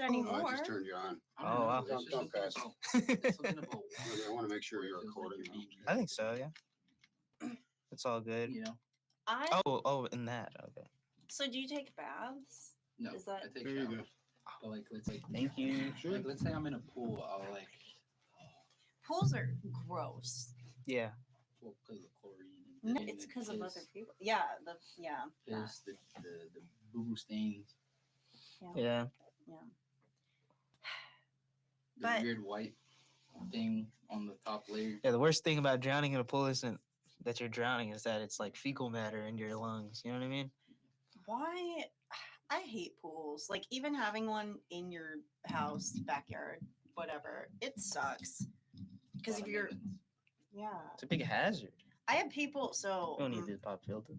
anymore. I just turned you on. Oh, wow. Don't pass. It's looking about I want to make sure you're feels like recording. you're being- I think so, yeah. It's all good. You know? Oh, in that. Okay. So do you take baths? No, Is that- I take There you go. showers. But like, let's say, Thank you. Sure. like, let's say I'm in a pool. I'll like, Pools are gross. Yeah. well, because of chlorine. No, And it's then because of other piss, people. Yeah, that. Piss, the boo-boo stains, Yeah. the But- weird white thing on the top layer. Yeah, the worst thing about drowning in a pool isn't that you're drowning, is that it's like fecal matter in your lungs. You know what I mean? Why? I hate pools. Like even having one in your house, backyard, whatever, it sucks. Because if you're, yeah, It's a big hazard. I have people. So You don't need the pop filter.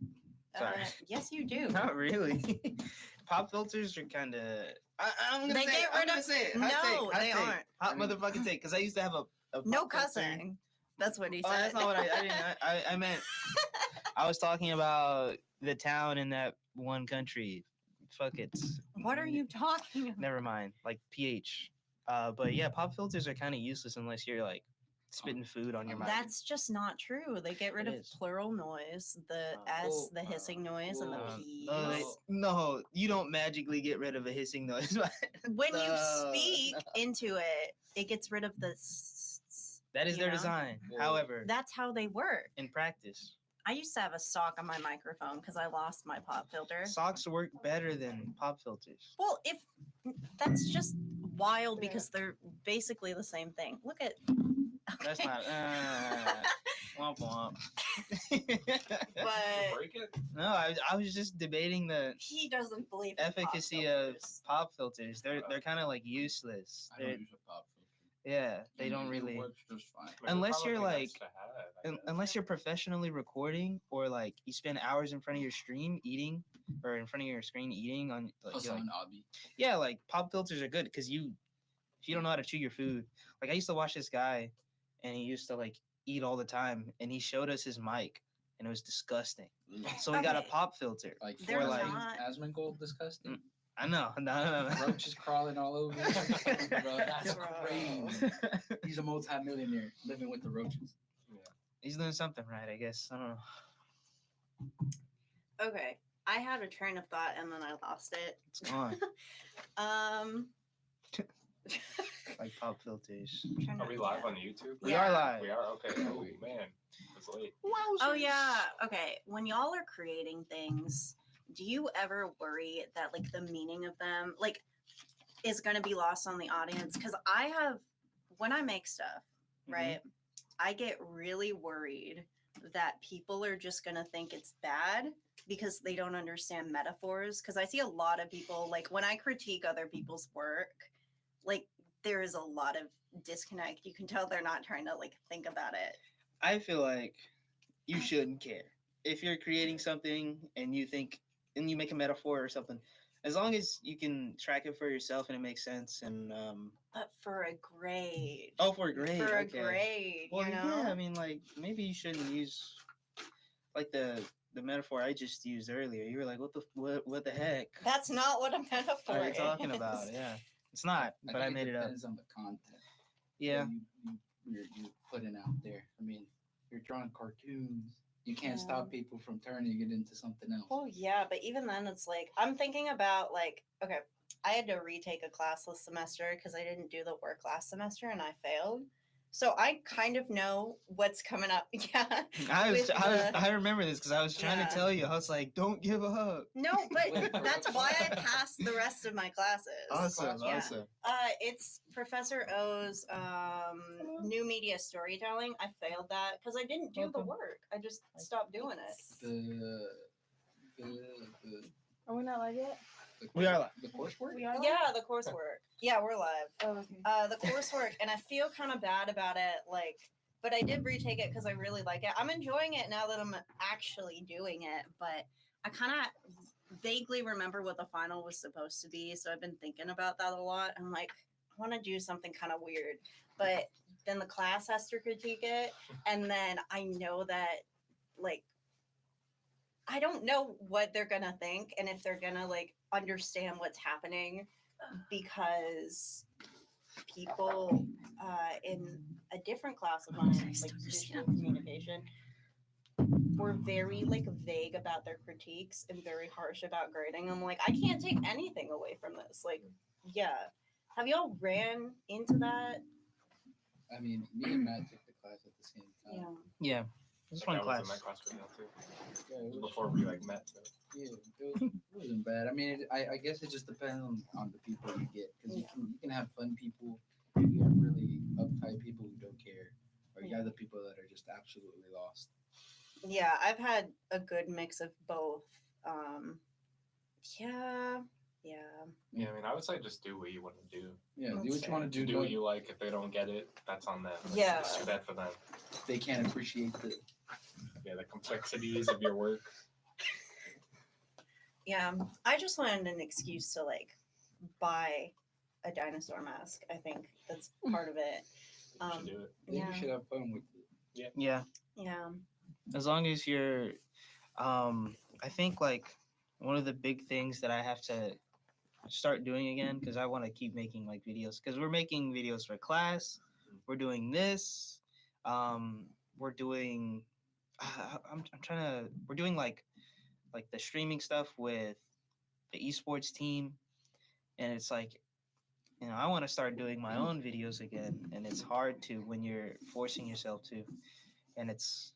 Sorry. yes, you do. Not really. Pop filters are kind of. I'm gonna They say. get I'm rid gonna of- say it. No, Hot take, they hot take. aren't. Hot motherfucking take. Because I used to have a No pop filter. cussing. That's what he Oh, said. that's not what I didn't. I meant. I was talking about the town in that one country. Fuck it. What are you talking about? Never mind. Like pH. But yeah, pop filters are kind of useless unless you're like spitting food on your mouth. That's just not true. They get rid It of is. plural noise, the Oh, S, the hissing noise, and the well, P's. No, you don't magically get rid of a hissing noise. When you No, speak no. into it gets rid of the s. That is you their know? design. Well, However, That's how they work. in practice, I used to have a sock on my microphone because I lost my pop filter. socks work better than pop filters. Well, if that's just wild because they're basically the same thing. Look at. That's Okay. not. Womp womp. But Break it? No, I was just debating the he doesn't believe in pop efficacy of filters. pop filters. They're kind of like useless. I don't They're- use a pop filter. yeah, they don't It really. works just fine. Like, Unless they're you're, probably like, nice to have, I guess. Unless you're professionally recording or like you spend hours in front of your stream eating or in front of your screen eating on like, Plus, you're I'm like an obby. yeah, like pop filters are good because if you don't know how to chew your food, like I used to watch this guy and he used to like eat all the time and he showed us his mic and it was disgusting. So we got a Okay. pop filter. Like, They're for, like- not- Asmongold disgusting. I know. No. Roaches crawling all over. Bro, that's Gross. crazy. He's a multi-millionaire living with the roaches. He's doing something right, I guess. I don't know. Okay, I had a train of thought and then I lost it. It's gone. Um, Like pop filters. I'm trying Are to- we live yeah. on YouTube? We Yeah. are live. We are? Okay. Oh, man. It's late. Oh yeah. Okay. When y'all are creating things, do you ever worry that like the meaning of them like is going to be lost on the audience? Because I have, when I make stuff, Mhm. right, I get really worried that people are just going to think it's bad because they don't understand metaphors. Because I see a lot of people like when I critique other people's work, like there is a lot of disconnect. You can tell they're not trying to like think about it. I feel like you shouldn't care if you're creating something and you think and you make a metaphor or something. As long as you can track it for yourself and it makes sense and But for a grade. for a grade. For a okay. grade, Well, you know? yeah, I mean, like maybe you shouldn't use like the metaphor I just used earlier. You were like, what the heck That's not what a metaphor are you is. talking about? Yeah, it's not, but I think made it up. depends on the content. Yeah, that you're putting out there. I mean, you're drawing cartoons. You can't stop people from turning it into something else. Well, yeah, but even then, it's like I'm thinking about like, okay, I had to retake a class this semester because I didn't do the work last semester and I failed. So I kind of know what's coming up. Yeah. with the- I remember this because I was trying Yeah. to tell you. I was like, don't give up. No, but that's why I passed the rest of my classes. Awesome, Yeah. awesome. It's Professor O's new media storytelling. I failed that because I didn't do the Welcome. work. I just stopped doing it. The Are we not live yet? We are live. The coursework. We are live? Yeah, the coursework. Yeah, we're live. Oh, okay. The coursework, and I feel kind of bad about it. Like, but I did retake it because I really like it. I'm enjoying it now that I'm actually doing it. But I kind of vaguely remember what the final was supposed to be, so I've been thinking about that a lot. I'm like, I want to do something kind of weird, but then the class has to critique it, and then I know that like I don't know what they're gonna think and if they're gonna like understand what's happening. because people in a different class of mine, like digital communication, were very like vague about their critiques and very harsh about grading. I'm like, I can't take anything away from this. Like, yeah. Have y'all ran into that? I mean, me and Matt took the class at the same Yeah. time. Yeah, this Like, one I was class. in that class with y'all too. Yeah, it was, Before we like met. So. yeah, it wasn't bad. I mean, I guess it just depends on the people you get, because you can have fun people, you have really uptight people who don't care, or you have the people that are just absolutely lost. Yeah, I've had a good mix of both. Yeah. Yeah, I mean, I would say just do what you want to do. Yeah, do That's what you want to do. Do what you like. If they don't get it, that's on them. Like, Yeah. It's too bad for them. They can't appreciate the. Yeah, the complexities of your work. Yeah. I just wanted an excuse to like buy a dinosaur mask. I think that's part of it. You should do it. Maybe Yeah. you should have fun with it. Yeah, Yeah. as long as you're, I think like one of the big things that I have to start doing again, because I want to keep making like videos, because we're making videos for class, we're doing this, we're doing, I'm trying to, we're doing like the streaming stuff with the esports team, and it's like, you know, I want to start doing my own videos again, and it's hard to when you're forcing yourself to, and it's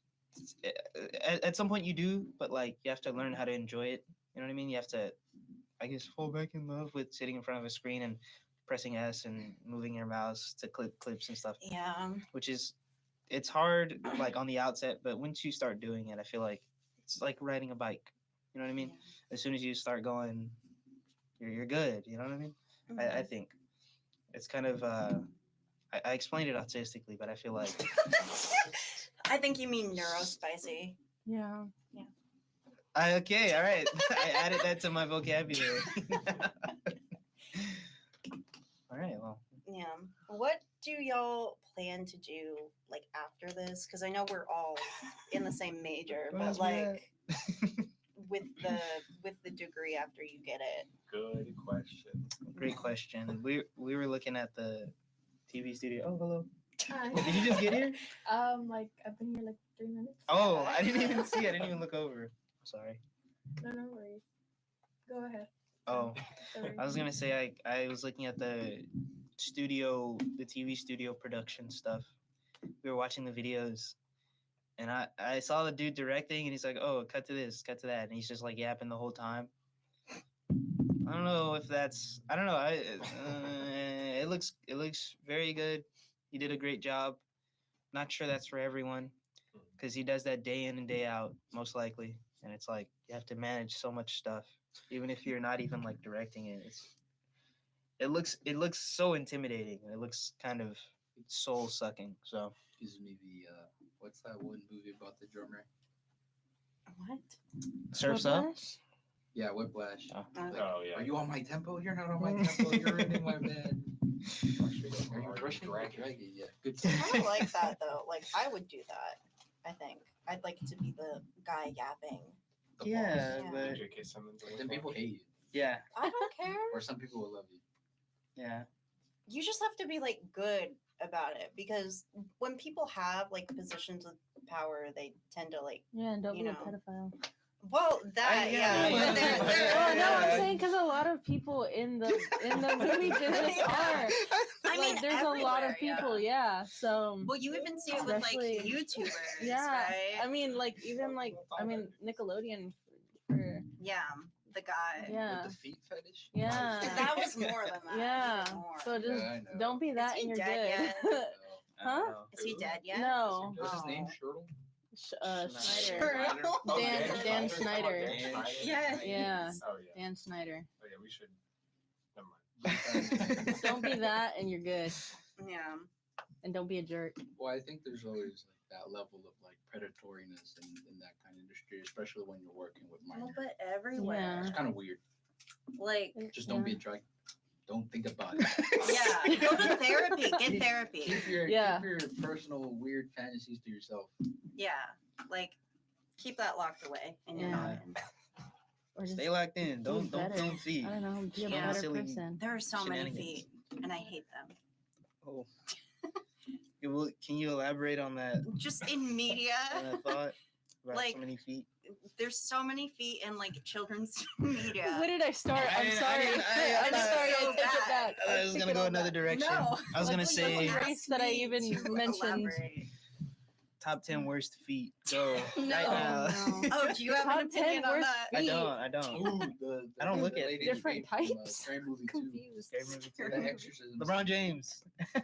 at some point you do, but like you have to learn how to enjoy it. You know what I mean? You have to, I guess, fall back in love with sitting in front of a screen and pressing S and moving your mouse to clips and stuff, Yeah. which is, it's hard like on the outset, but once you start doing it, I feel like it's like riding a bike. You know what I mean? As soon as you start going, you're good. You know what I mean? I think it's kind of I explained it autistically, but I feel like I think you mean neurospicy. Yeah. okay, all right. I added that to my vocabulary. All right, well, Yeah. What do y'all plan to do like after this? Because I know we're all in the same major, Where but else we at? like with the degree after you get it. Good question. great question. We were looking at the TV studio. Oh, hello. Hi. Did you just get here? Like I've been here like 3 minutes. Oh, I didn't even see. I didn't even look over. Sorry. No worries. Go ahead. Oh, Sorry. I was gonna say I was looking at the studio, the TV studio production stuff. We were watching the videos, and I saw the dude directing, and he's like, "Oh, cut to this, cut to that," and he's just like yapping the whole time. I don't know if that's. I don't know. It looks very good. He did a great job. Not sure that's for everyone, because he does that day in and day out, most likely. And it's like you have to manage so much stuff, even if you're not even like directing it. It looks so intimidating. It looks kind of soul sucking. So Gives me the what's that one movie about the drummer? What? Surf's Up. Whiplash? Yeah, Whiplash. Oh. Like, Oh yeah. Are you on my tempo? You're not on my tempo. You're ruining my band. Are you rushing? Dragging? Yeah, good. I kind of like that though. Like I would do that. I think I'd like to be the guy yapping. The Yeah, boss. but J.K. Simmons. Then people hate you, yeah, I don't care. or some people will love you. yeah. You just have to be like good about it because when people have like positions of power, they tend to like. Yeah, and don't You be know. a pedophile. Well, that yeah, yeah. yeah, But they're, Oh no, I'm Yeah. saying because a lot of people in the movie business are. I mean, Like, there's a lot of everywhere, yeah. people, yeah. So Well, you even see it with like Especially- YouTubers, yeah, right? I mean, like even like Nickelodeon. For, Yeah, the guy. yeah, With the feet fetish. yeah. That was more than that. He Yeah. did more. So just Yeah, I know. don't be that he and you're dead good. yet? I don't Huh? know. Is he dead yet? No. What's his name? Oh. Shirtle. Schneider. Oh, Dan Schneider. Dan Schneider? Yeah. Yeah. Oh yeah. Dan Schneider. Oh yeah. We should. Never mind. Don't be that and you're good. Yeah. And don't be a jerk. Well, I think there's always like that level of like predatoriness in that kind of industry, especially when you're working with Well, minors. but everywhere. Yeah. It's kind of weird. Like, Just don't be a drug. Don't think about it. yeah. Go to therapy. Get therapy. Keep Yeah. your personal weird fantasies to yourself. Yeah. Like, keep that locked away in your Yeah. noggin. Or just Stay locked in. do Don't better. film feet. I don't know. Be a Yeah. better Silly person. There are so many Shenanigans. feet, and I hate them. Oh. Can you elaborate on that, Just in media, on that thought about Like, so many feet? there's so many feet in like children's media. Where did I start? I I'm didn't- I sorry. didn't- I'm I- sorry. I so take it bad. back. I thought it was take gonna it go all another back. direction. No. I was gonna Like, say you race that I Ask me even to mentioned. elaborate. top 10 worst feet. Go right No. now. No. Oh, do you have an Top 10 opinion on worst that? I feet. don't. Ooh, I don't look the at lady different from, types. Scary Movie 2. Confused. Scary movie too. The Exorcism. LeBron James. Yeah,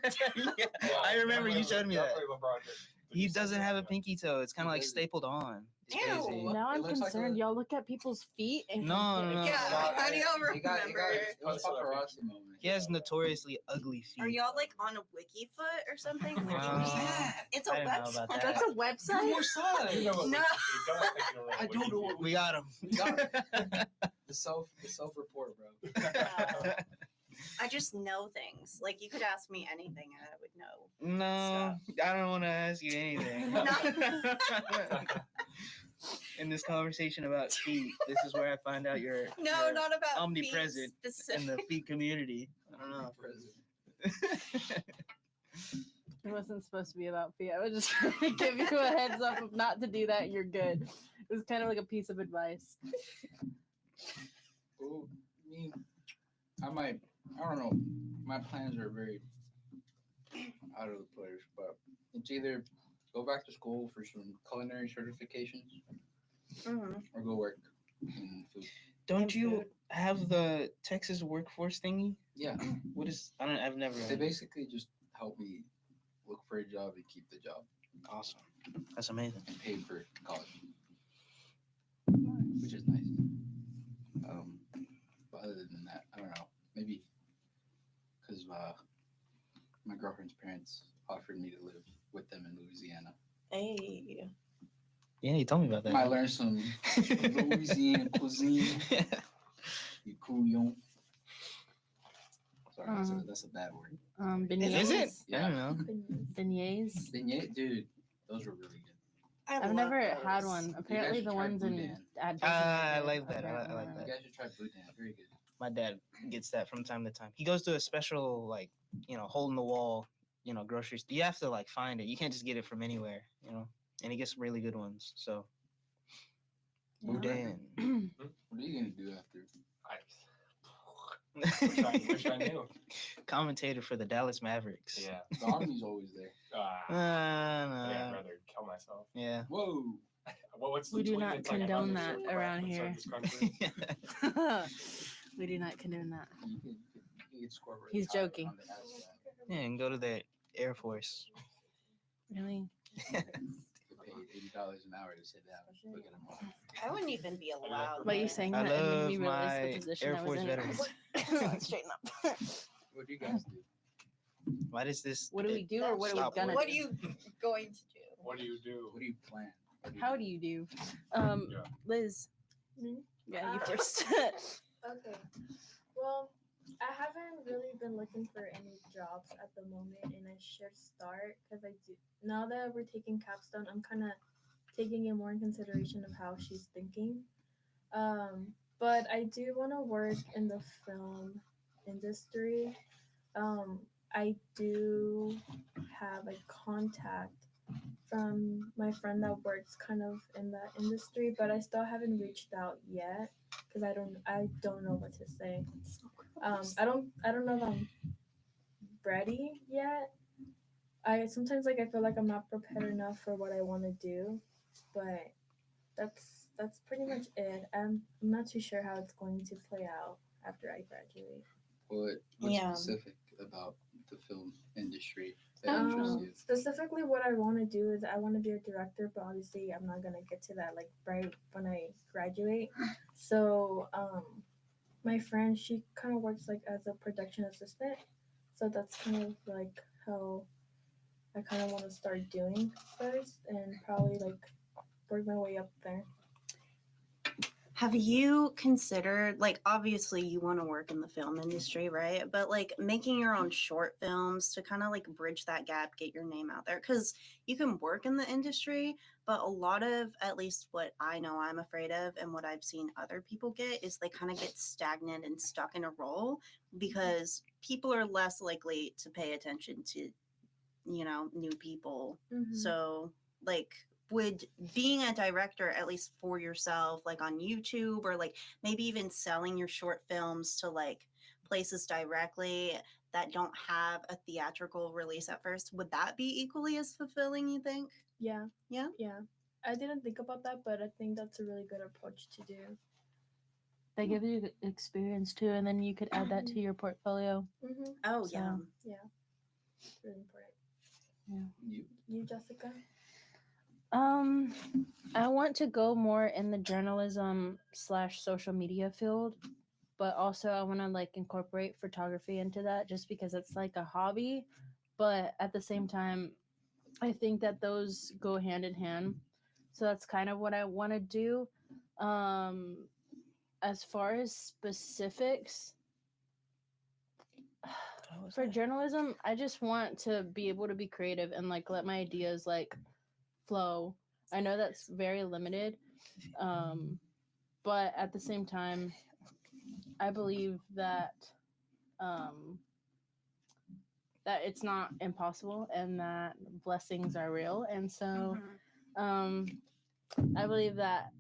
Yeah, I remember you definitely- showed me that. definitely LeBron James. He doesn't have a pinky toe. It's kind He of like doesn't. stapled on. It's Ew. crazy. Now It I'm looks like concerned. a- Y'all look at people's feet and No, no, no. Yeah, No, how do y'all it got- remember? It was paparazzi moment. He has notoriously ugly feet. Are y'all like on a wiki foot or something? Wiki Wow. What's that? It's a I didn't know website. about that. That's a website. Come on, son. You know what No. Wiki- you don't think you know what I don't know Wiki what We got him. We got The self report, bro. I just know things. Like you could ask me anything and I would know. No, I don't want to ask you anything. In this conversation about feet, this is where I find out you're No, you're not about omnipresent feet specific. in the feet community. I don't know. It wasn't supposed to be about feet. I was just trying to give you a heads up of not to do that. You're good. It was kind of like a piece of advice. Well, I don't know. My plans are very out of the place, but it's either go back to school for some culinary certifications Mhm. or go work in food. Don't you have the Texas workforce thingy? Yeah, What is? I've never. they basically just help me look for a job and keep the job Awesome. That's amazing. and pay for college, which is nice. But other than that, I don't know. Maybe because my girlfriend's parents offered me to live with them in Louisiana. Hey. Yeah, you told me about that. Might learn some Louisiana cuisine. You couillon. Sorry, that's a bad word. Beignets. Is it? Yeah. I don't know. Beignets. Beignet, dude, those were really good. I I've love never those. had one. Apparently, should the try ones in boudin. at I Disney like are that. I apparently like one of You that. guys should try boudin. Very good. My dad gets that from time to time. He goes to a special hole in the wall, grocery store. You have to find it. You can't just get it from anywhere, And he gets really good ones. So Yeah. boudin. What are you gonna do after? Wish I knew. Commentator for the Dallas Mavericks. Yeah. The army's always there. Yeah, Nah. I'd rather kill myself. Yeah. Whoa. What's the We do tweet? not It's like condone another that crap around inside here. this country. We do not condone that. You can score really He's high joking. on the ASVAB. Yeah, and go to the Air Force. Really? Get paid $80 an hour to sit down. Look at them all. I wouldn't even be allowed. By you there. saying I that, and then love we realized my the position Air I was Force in. veterans. Straighten up. What do you guys do? Why does this? What do we do, or what are we Stop gonna What do? are you going to do? What do you do? What do you plan? What do you How do? do you do? Yeah. Liz. Me? Yeah, you first. Okay. Well, I haven't really been looking for any jobs at the moment, and I should start because I do. Now that we're taking capstone, I'm kind of taking it more in consideration of how she's thinking. But I do want to work in the film industry. I do have a contact from my friend that works kind of in that industry, but I still haven't reached out yet because I don't know what to say. I don't know if I'm ready yet. I sometimes I feel like I'm not prepared enough for what I want to do, but that's pretty much it. I'm not too sure how it's going to play out after I graduate. What's Yeah. specific about the film industry that interests you? Specifically, what I want to do is I want to be a director, but obviously I'm not gonna get to that right when I graduate. So my friend, she kind of works as a production assistant, so that's kind of how I kind of want to start doing first, and probably work my way up there. Have you considered, like, obviously you want to work in the film industry, right? But like making your own short films to kind of like bridge that gap, get your name out there? Because you can work in the industry, but a lot of, at least what I know I'm afraid of and what I've seen other people get is they kind of get stagnant and stuck in a role because people are less likely to pay attention to, new people. So, like, would being a director, at least for yourself, like on YouTube or like maybe even selling your short films to like places directly that don't have a theatrical release at first, would that be equally as fulfilling, you think? Yeah. Yeah? Yeah. I didn't think about that, but I think that's a really good approach to do. They give you experience too, and then you could add that to your portfolio. Mm-hmm. Oh, So- yeah. Yeah. It's really important. You. You, Jessica? I want to go more in the journalism / social media field, but also I want to like incorporate photography into that just because it's like a hobby, but at the same time, I think that those go hand in hand. So that's kind of what I want to do. As far as specifics, for journalism, I just want to be able to be creative and like let my ideas like flow. I know that's very limited, but at the same time, I believe that that it's not impossible and that blessings are real. And so, I believe that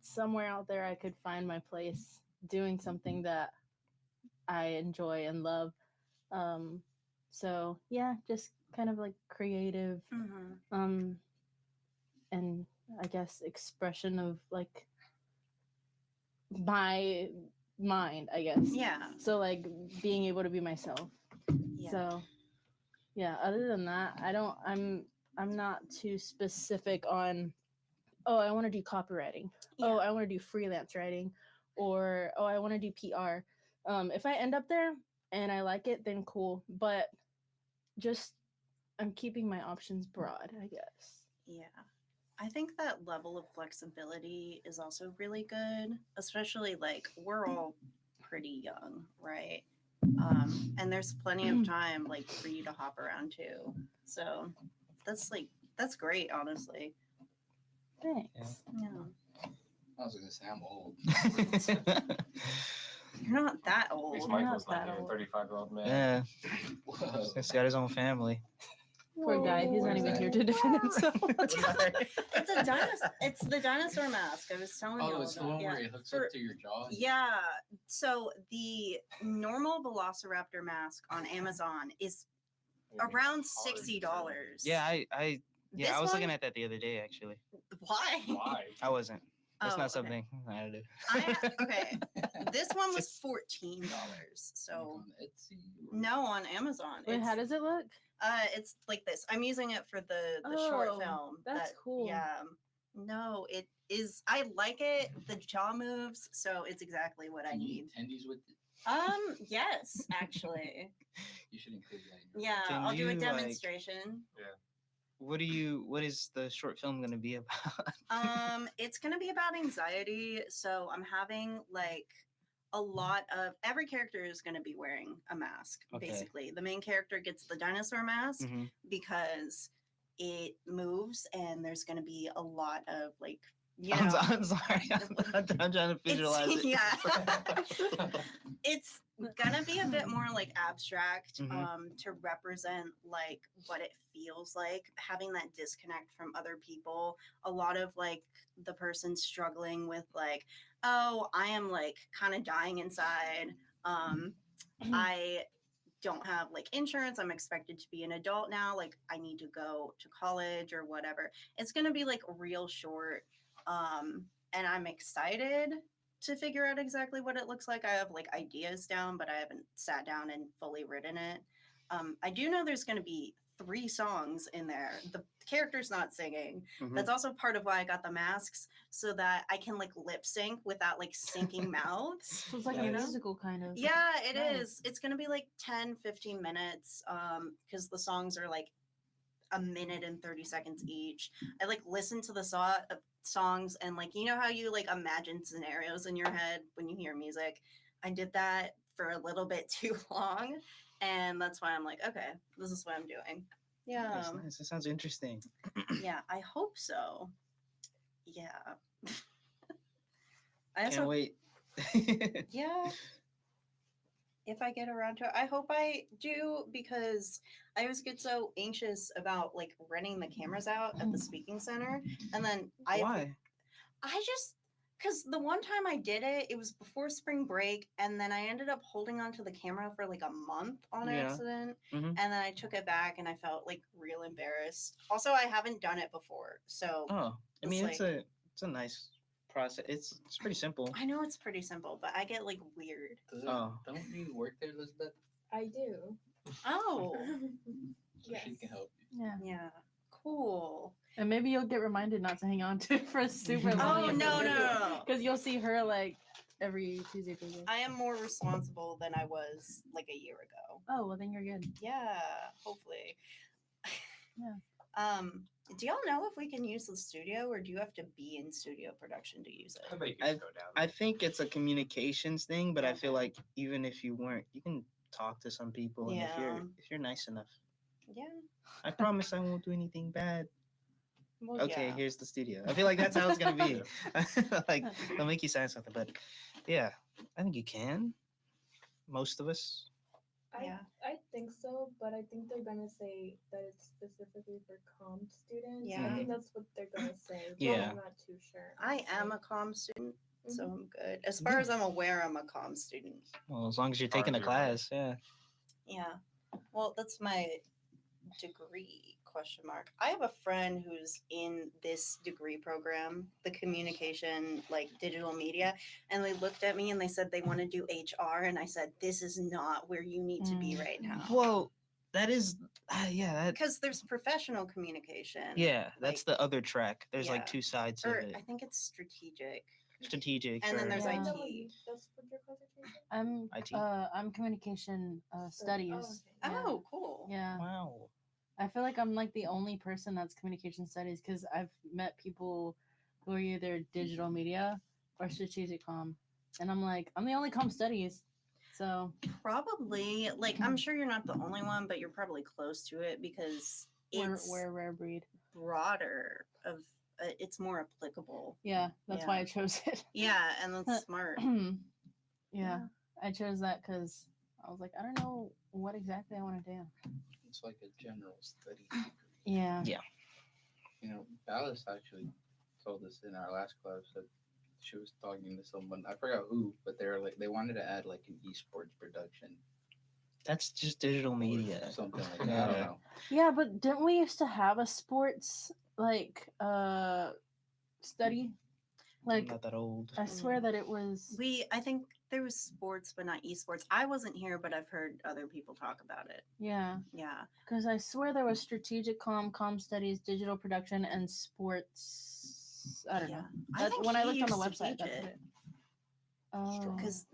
somewhere out there, I could find my place doing something that I enjoy and love. So yeah, just kind of like creative, and I guess expression of like my mind, I guess. Yeah. So like being able to be myself. Yeah. So yeah, other than that, I'm not too specific on, oh, I want to do copywriting. Yeah. Oh, I want to do freelance writing, or oh, I want to do PR. If I end up there and I like it, then cool. But just I'm keeping my options broad, I guess. Yeah. I think that level of flexibility is also really good, especially like we're all pretty young, right? And there's plenty of time like for you to hop around too. So that's great, honestly. Thanks. Yeah. I was gonna say I'm old. You're not that At old. least You're Michael's not not that here, old. 35-year-old man. Yeah, Whoa. he's got his own family. Poor guy, he's not Where's even that? here to defend himself. It's a dinosaur. It's the dinosaur mask. I was telling you. Oh, all it's the about. one Yeah. where it hooks For- up to your jaw. Yeah. So the normal Velociraptor mask on Amazon is around $60. Yeah, I This was looking one- at that the other day actually. Why? Why? I wasn't. That's Oh, not okay. something I had to do. Okay. This one was $14. So On Etsy. or- no, on Amazon. Wait, how does it look? It's like this. I'm using it for the short Oh, film. that's cool. Yeah. No, it is. I like it. The jaw moves, so it's exactly what I Can you need. eat tendies with it? Yes, actually. You should include that. In your Yeah, Can I'll do a you, like- demonstration. What is the short film gonna be about? It's gonna be about anxiety. So I'm having like a lot of every character is gonna be wearing a mask. Okay. Basically, the main character gets the dinosaur mask Mhm. because it moves, and there's gonna be a lot of like I'm sorry. I'm trying to visualize it. Yeah. It's gonna be a bit more like abstract Mhm. to represent like what it feels like having that disconnect from other people. A lot of like the person struggling with like, oh, I am like kind of dying inside. I don't have like insurance. I'm expected to be an adult now. Like I need to go to college or whatever. It's gonna be like real short. And I'm excited to figure out exactly what it looks like. I have like ideas down, but I haven't sat down and fully written it. I do know there's going to be 3 songs in there. The character's not singing. Mhm. That's also part of why I got the masks, so that I can like lip sync without like syncing mouths. So it's like You a know? musical kind of. Yeah, it Nice. is. It's going to be like 10-15 minutes because the songs are like a minute and 30 seconds each. I like listened to the songs and like you know how you like imagine scenarios in your head when you hear music. I did that for a little bit too long, and that's why I'm like, okay, this is what I'm doing. Yeah, Nice, nice. That sounds interesting. yeah. I hope so. Yeah. I Can't also wait. yeah. If I get around to it, I hope I do because I always get so anxious about like renting the cameras out at the speaking center, and then Why? I just because the one time I did it, it was before spring break, and then I ended up holding onto the camera for like a month on Yeah. accident, Mhm. and then I took it back, and I felt like real embarrassed. Also, I haven't done it before, so Oh, I It's mean, like- it's a nice process. It's pretty simple. I know it's pretty simple, but I get like weird. Oh. Don't you work there, Elizabeth? I do. Oh, So she can help you. Yeah. yeah, cool. And maybe you'll get reminded not to hang on to it for super long. Oh no. Because you'll see her like every Tuesday, Thursday. I am more responsible than I was like a year ago. Oh, well, then you're good. Yeah, hopefully. Yeah. Do y'all know if we can use the studio or do you have to be in studio production to use I it? bet you could go down. I think it's a communications thing, but I feel Okay. like even if you weren't, you can talk to some people, and Yeah. if you're nice enough, Yeah. I promise I won't do anything bad. Well, Okay, yeah. here's the studio. I feel like that's how it's gonna be. Like they'll make you sign something, but yeah, I think you can. Most of us. Yeah. I think so, but I think they're gonna say that it's specifically for COMM students. Yeah. I think that's what they're gonna say. But Yeah. I'm not too sure. I am a honestly. comm student, so Mhm. I'm good. As far as I'm aware, I'm a comm student. Well, as long as you're Far taking a as you're right. class, yeah. Yeah. Well, that's my degree question mark. I have a friend who's in this degree program, the communication like digital media, and they looked at me and they said they want to do HR and I said this is not where you need to be right now. Well, that is, yeah, that, Because there's professional communication. yeah, that's like- the other track. There's like yeah. two sides of Or it. I think it's strategic. Strategic. And then or- there's Yeah. IT. That's what your concentration. IT? I'm communication studies. okay. Yeah. Oh, cool. Yeah. Wow. I feel like I'm like the only person that's communication studies because I've met people who are either digital media or strategic comm, and I'm like, I'm the only comm studies. So Probably. Like, I'm sure you're not the only one, but you're probably close to it because it's we're a rare breed. broader of it's more applicable. Yeah, that's why Yeah. I chose it. Yeah, and that's smart. yeah, I chose that because I was like, I don't know what exactly I want to do. It's like a general study degree. Yeah. You know, Alice actually told us in our last class that she was talking to someone, I forgot who, but they wanted to add like an esports production. That's just digital or media. something like that. I don't Yeah. know. Yeah, but didn't we used to have a sports like study? I'm Like not that old. I swear that it was I think there was sports, but not esports. I wasn't here, but I've heard other people talk about it. yeah, Yeah. because I swear there was strategic comm studies, digital production, and sports. I don't know. I That- think when I he looked on the used to website, teach that's it. what it. Oh, Because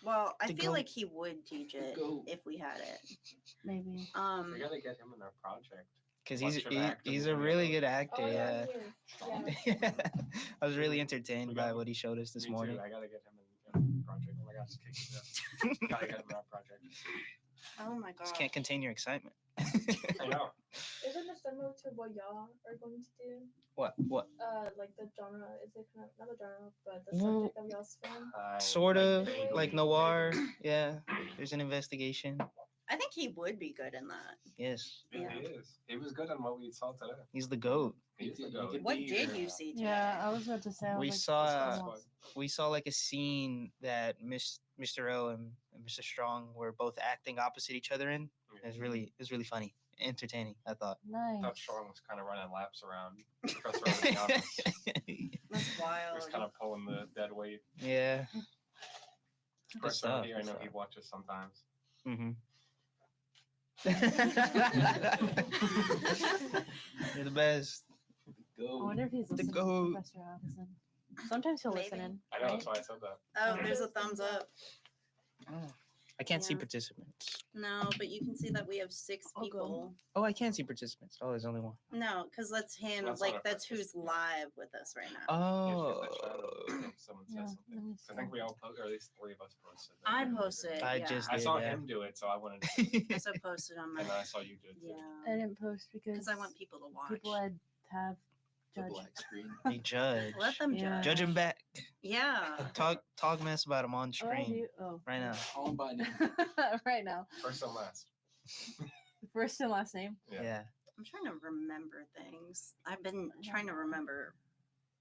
well, I The feel goat. like he would teach it goat. if we had it. maybe. We gotta get him in our project. Because Watch him act in he's the a really video. good actor. Oh Yeah. he is. Yeah. I was really entertained We by got- what he showed us this Me morning. Too. I gotta get him in project. Oh my gosh, it's kicking me up. Gotta get him in our project. Oh my god. Just can't contain your excitement. I know. Isn't it similar to what y'all are going to do? What? Like the genre, is it kind of not the genre, but the Well, subject of y'all's film? Sort of vaguely- like noir. Yeah. There's an investigation. I think he would be good in that. Yes. Yeah, Yeah. he is. He was good on what we saw today. He's the goat. He is the You goat. could What be did either- you see today? Yeah, I was about to say. I was We like, saw this This almost- we saw like a scene that Mr. O and Mr. Strong were both acting opposite each other in. It was really funny, entertaining. I thought. I nice. thought Strong was kind of running laps around Professor Oak in the office. That's He wild. was kind of pulling the dead weight. Yeah. Of course, stuff, here I good know stuff. he watches sometimes. Mm-hmm. You're the best. I Go. wonder if he's The listening goat. to Professor Allison. Sometimes he'll listen Maybe. in. I know, right? that's why I said that. Oh, there's a thumbs up. Oh. I can't see Yeah. participants. No, but you can see that we have 6 I'll go. people. Oh, I can't see participants. Oh, there's only one. No, because that's him. That's like not a that's who's participant. live with us right now. Oh, If someone says Yeah, something. let me 'Cause I think see. we all posted, or at least 3 of us posted. that I we were posted it. doing I yeah. just it. I did, saw yeah. him do it, so I wanted to. I also posted on my. And I saw you do it too. Yeah. I didn't post because Because I want people to watch. people I'd have The judge. black screen. They judge. Let them Yeah. judge. Judge him back. Yeah. Talk mess about him on Oh, I screen do. Oh, right now. Call him by name. right now. First and last. First and last name. Yeah. I'm trying to remember things. I've been trying to remember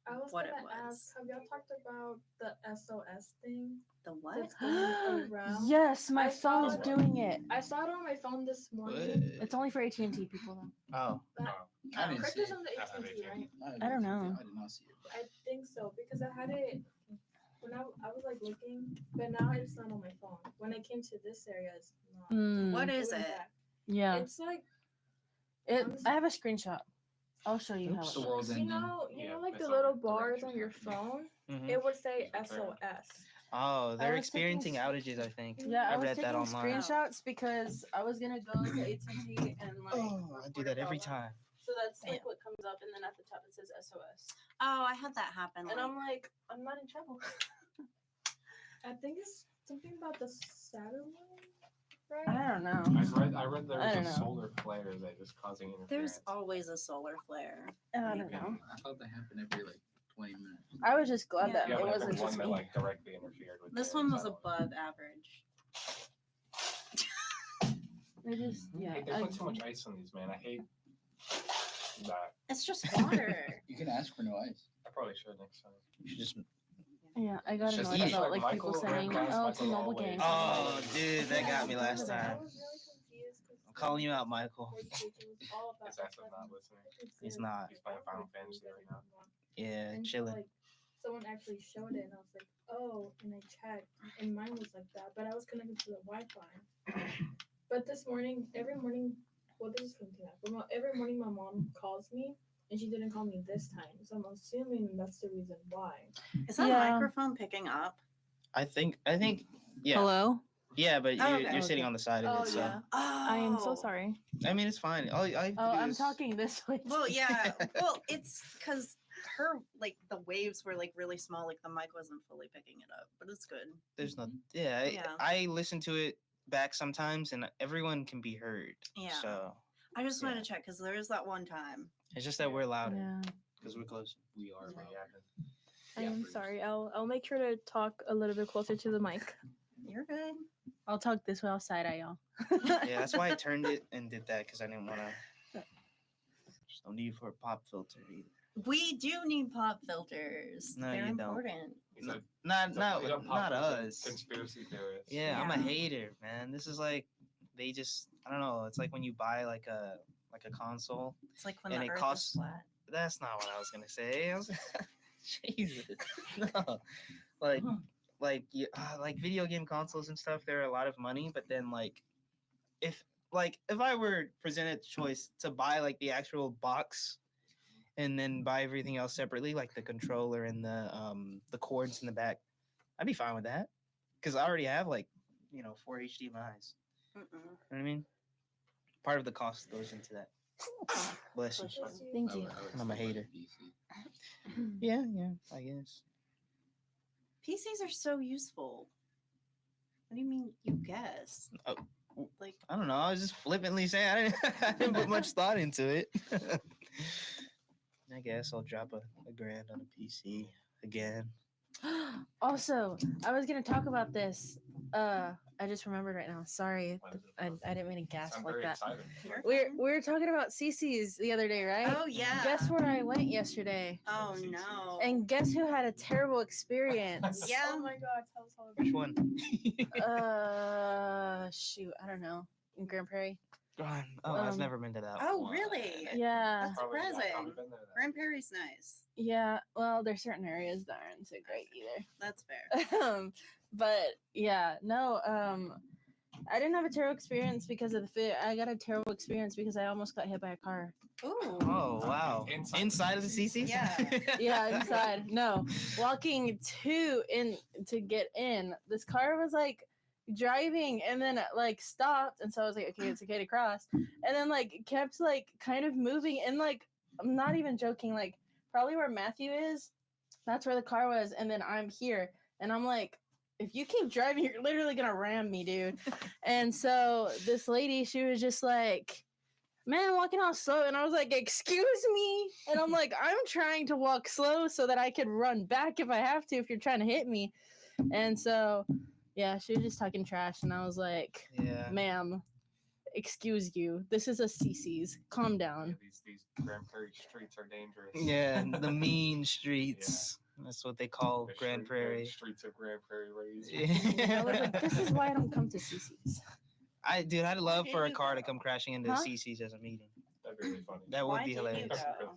I was what it gonna was. ask, have y'all talked about the SOS thing the what. that's going around? Yes, my I saw phone's it. doing it. I saw it on my phone this morning. It's only for AT&T people though. Oh, I didn't Correct see is it. on the I have AT&T, right? I don't know. I did not see it. I think so because I had it when I was like looking, but now it's not on my phone. When I came to this area, it's not. Mm, What is went it? back. Yeah. It's like I have a screenshot. I'll show you how Oops. it The world's you ending. know, Yeah, like it's the on little the bars directions on your and everything. phone. mhm. It would say It's returned. SOS. Oh, they're was taking experiencing outages. I think. Yeah, I I was read that taking online. screenshots because I was gonna go to AT&T and like. Oh, I do that every time. So that's Damn. like what comes up, and then at the top it says SOS. Oh, I had that happen. And like- I'm like, I'm not in trouble. I think it's something about the satellite, right? I don't know. I read there I was don't a know. solar flare that is causing interference. There's always a solar flare. I don't know. I thought that happened every like 20 minutes. I was just glad Yeah. that Yeah, it but wasn't there's just one me. that like directly interfered with. This the one was satellite. above average. It just yeah. Hey, they put too much ice on these, man. I hate that. It's just water. You can ask for no ice. I probably should next time. You should just. Yeah, I got It's just annoyed eat. about Like like people Michael, saying, Red Cross, "Oh, it's a Michael mobile always- game." Oh, dude, that got me Yeah, last I time. was really confused 'cause I'm calling you out, Michael. education was all about Is Ethan not listening? He's not. He's playing Final Fantasy right now. Yeah, And so, chilling. like, someone actually showed it, and I was like, "Oh!" And I checked, and mine was like that, but I was connected to the Wi-Fi. But this morning, every morning, well, this is something else. But every morning, my mom calls me, and she didn't call me this time, so I'm assuming that's the reason why. Is that Yeah. microphone picking up? I think. Yeah. Hello. Yeah, but Oh, you're okay. sitting on the side of it, so yeah. Oh, I am so sorry. I mean it's fine. All I have to Oh, do I'm is- talking this way. Well, yeah. Well, it's because her like the waves were like really small, like the mic wasn't fully picking it up, but it's good. There's no. Yeah, Yeah. I listen to it back sometimes, and everyone can be heard. Yeah. So I just wanted Yeah. to check because there is that one time. it's just that we're louder Yeah. because we're close. We are. Yeah. loud. I Yeah, am pretty sorry. I'll make sure to talk a little bit closer to the mic. You're good. I'll talk this way. I'll side eye y'all. Yeah, that's why I turned it and did that because I didn't want to. There's no need for a pop filter either. We do need pop filters. No, They're you don't. important. He's a- Not he's a- not he's a not pop us. Conspiracy theorist. Yeah, I'm a Yeah. hater, man. This is like they just I don't know. It's like when you buy like a console. It's like when And the it earth costs- is flat. That's not what I was gonna say. Jesus, no. Like video game consoles and stuff. They're a lot of money, but then if I were presented the choice to buy like the actual box and then buy everything else separately, like the controller and the cords in the back, I'd be fine with that because I already have 4 HDMI's. Mm-mm. You know what I mean? Part of the cost goes into that. Bless you. Bless you. Thank I you. would- I would I'm a still buy the hater. PC. Yeah, I guess. PCs are so useful. What do you mean you guess? Oh, Like I don't know. I was just flippantly saying I didn't put much thought into it. I guess I'll drop a grand on a PC again. Also, I was gonna talk about this. I just remembered right now. Sorry, What is it? I didn't mean to gasp I'm like very that. excited. you're We were talking about CC's the other day, right? Oh yeah. Guess where I went yesterday? Oh no. And guess who had a terrible experience? Yeah. Oh my god, tell us all about Which one? Shoot, I don't know. In Grand Prairie. Oh, I've Um, never been to that. Oh one. really? Yeah, That's Probably- I've surprising. probably been there then. Grand Prairie's nice. yeah. Well, there's certain areas that aren't so great That's fair. either. But yeah, no. I didn't have a terrible experience because of the fit. I got a terrible experience because I almost got hit by a car. Ooh. Oh wow! Inside of the CC's? Yeah. Yeah, inside. No, walking to get in. This car was like driving and then like stopped, and so I was like, okay, it's okay to cross, and then like kept like kind of moving, and like I'm not even joking, like probably where Matthew is, that's where the car was, and then I'm here, and I'm like, if you keep driving, you're literally gonna ram me, dude. And so this lady, she was just like, man, walking all slow. And I was like, excuse me. And I'm like, I'm trying to walk slow so that I could run back if I have to, if you're trying to hit me. And so, yeah, she was just talking trash. And I was like, Yeah. ma'am, excuse you. This is a CC's. Calm Yeah, down. these Grand Prairie streets are dangerous. Yeah, the mean streets. That's what they call The Grand the Prairie. streets of Grand Prairie raised. I was like, this is why I don't come to CC's. Dude, I'd love did for a you car to go? come crashing into Huh? CC's as a meeting. That'd be really funny. That would Why be did you hilarious. go?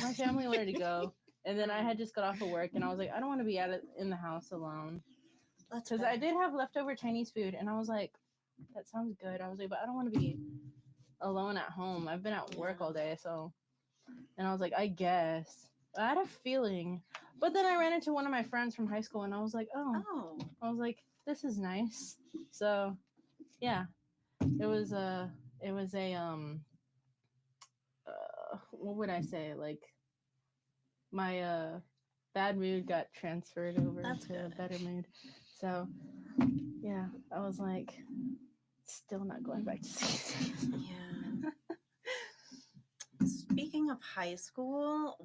My family wanted to go. And then I had just got off of work, and I was like, I don't want to be in the house alone. That's Because I did have leftover Chinese food, and I was like, that sounds good. I was like, but I don't want to be alone at home. I've been at work all day, so. And I was like, I guess. I had a feeling. But then I ran into one of my friends from high school, and I was like, oh. Oh, I was like, this is nice. So, yeah. It was a, what would I say? Like, my bad mood got transferred over That's to a good. better mood. So, yeah, I was like, still not going back to CC's. yeah. Speaking of high school,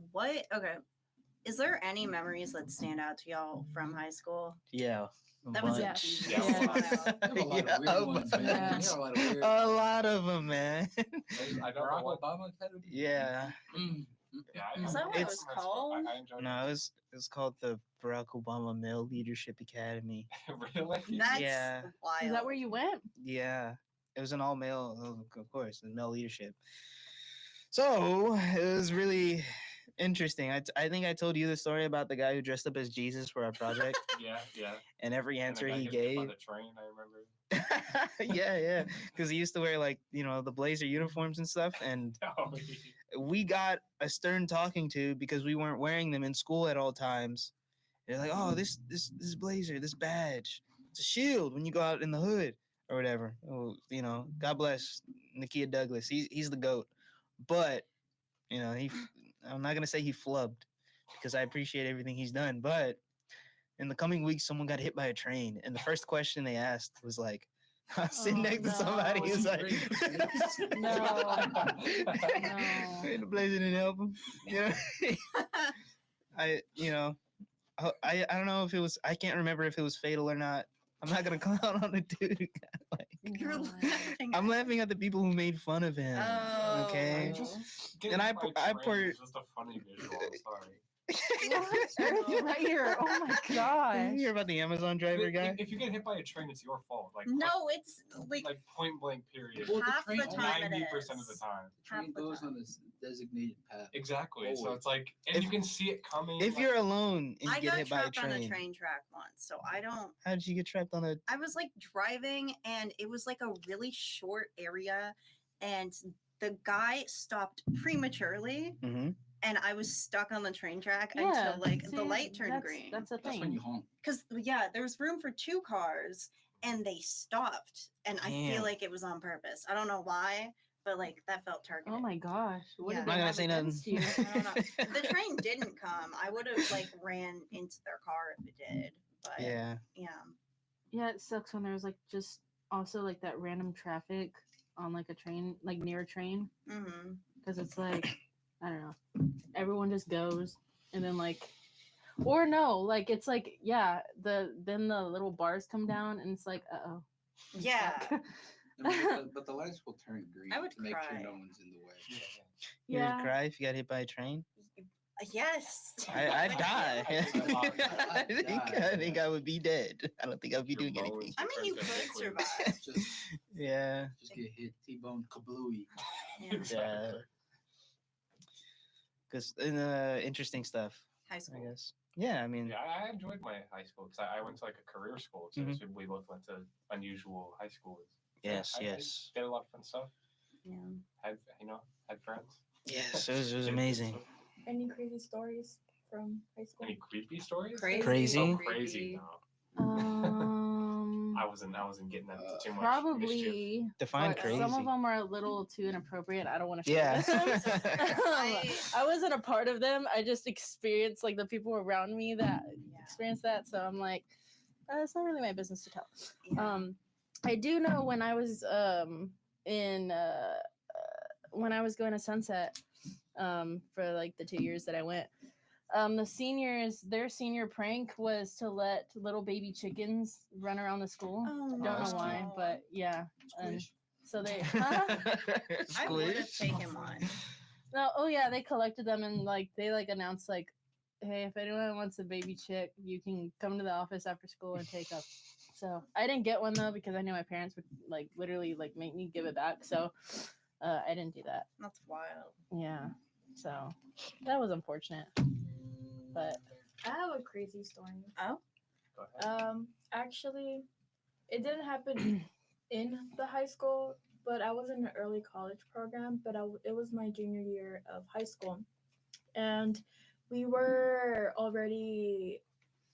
is there any memories that stand out to y'all from high school? Yeah. That was Yeah. a Yeah. Yeah. We have a lot of weird ones, man. Yeah. We have a lot of weird. A lot of them, man. I don't know Barack what. Obama Academy. Yeah. Yeah, Is that what it It's- was called? I enjoyed No, it's called the Barack Obama Male Leadership Academy. it. Really? That's Yeah. wild. Is that where you went? Yeah. It was an all male, of course, the male leadership. So it was really interesting. I think I told you the story about the guy who dressed up as Jesus for our project, Yeah, yeah. and every And the answer guy he gets hit by gave. the train, I remember. Yeah, because he used to wear like the blazer uniforms and stuff, and Oh, we got a stern talking to because we weren't wearing them in school at all times. They're like, oh, this blazer, this badge, it's a shield when you go out in the hood or whatever. Oh, God bless Nakia Douglas. He's the GOAT. But I'm not gonna say he flubbed because I appreciate everything he's done. But in the coming weeks, someone got hit by a train, and the first question they asked was like, I was sitting Oh, next to somebody no. who's like, No. And the blazer didn't help him. I don't know if it was. I can't remember if it was fatal or not. I'm not gonna clown on the dude who got, like. You're laughing. I'm laughing at the people who made fun of him. Oh. Okay. Getting And I hit by I a train per- is just a funny visual. I'm sorry. Right here. Oh my Did gosh. you hear about the Amazon driver guy? If you get hit by a train, it's your fault. Like No, it's like like point blank period. Well, the half the train- time it 90% of the is. time. Train half the goes time. on this designated path. Exactly. So Always. it's like, and If- you can see it coming. If like, you're alone and you I get got hit by a trapped on a train, train track once, so I don't. how did you get trapped on a? I was like driving, and it was like a really short area, and the guy stopped prematurely, Mm-hmm. and I was stuck on the train track Yeah, until like see, the light turned that's, green. That's a That's thing. when you honk. Because there was room for two cars, and they stopped, and I Damn. feel like it was on purpose. I don't know why, but like that felt targeted. Oh my gosh. What Yeah. did I'm they not gonna have say nothing. against you? I don't know. The train didn't come. I would have like ran into their car if it did. But Yeah. Yeah, it sucks when there's like just also like that random traffic on like a train, like near a train, Mm-hmm. because it's like, I don't know, everyone just goes, and then like, or no, like it's like, yeah, then the little bars come down, and it's like, uh-oh. Yeah. Fuck. I mean, but the lights will turn green I would to make cry. sure no one's in the way. Yeah, You would Yeah. cry if you got hit by a train. Yes. I'd die. I'd I think I would be dead. I don't think I'd be Your doing bones anything. I mean, you turn to could liquid. survive. Yeah. Just get hit, T-bone, kablooey. Yeah. Exactly. Because interesting stuff, High I school. guess. Yeah, I mean, Yeah, I enjoyed my high school because I went to like a career school, so Mhm. we both went to unusual high schools. yes, I yes. did a lot of fun stuff. Yeah. Had friends. Yes, it was Did good amazing. stuff. Any crazy stories from high school? Any creepy stories? Crazy. Crazy? Oh, crazy. No. I wasn't getting into too much mischief. Probably. Define but crazy. Some of them are a little too inappropriate. I don't want to share Yeah. them. I- I wasn't a part of them. I just experienced like the people around me that Yeah. experienced that. So I'm like, it's not really my business to tell. Yeah. I do know when I was in when I was going to Sunset for like the 2 years that I went. The seniors, their senior prank was to let little baby chickens run around the school. Oh, Don't that's know why, no. but yeah. And Squish. so they, huh? I would have Squish. taken one. No, oh yeah, they collected them and like they like announced like, hey, if anyone wants a baby chick, you can come to the office after school and take up. So I didn't get one though because I knew my parents would like literally like make me give it back. So I didn't do that. That's wild. Yeah. So that was unfortunate. But I have a crazy story. Oh, Go ahead. Actually, it didn't happen in the high school, but I was in an early college program. But it was my junior year of high school, and we were already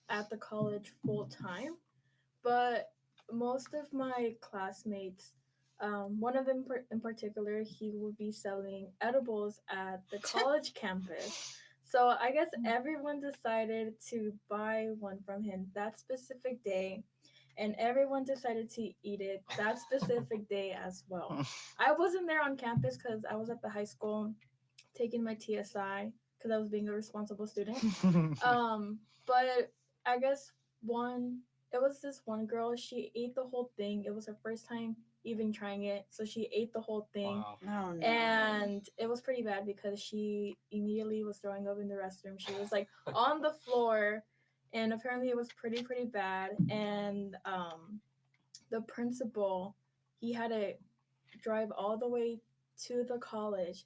at the college full time. But most of my classmates, one of them in particular, he would be selling edibles at the college campus. So I guess everyone decided to buy one from him that specific day, and everyone decided to eat it that specific day as well. I wasn't there on campus because I was at the high school taking my TSI because I was being a responsible student. But I guess it was this one girl. She ate the whole thing. It was her first time even trying it, so she ate the whole thing. Wow. no, no. And it was pretty bad because she immediately was throwing up in the restroom. She was like on the floor, and apparently it was pretty bad. And the principal, he had to drive all the way to the college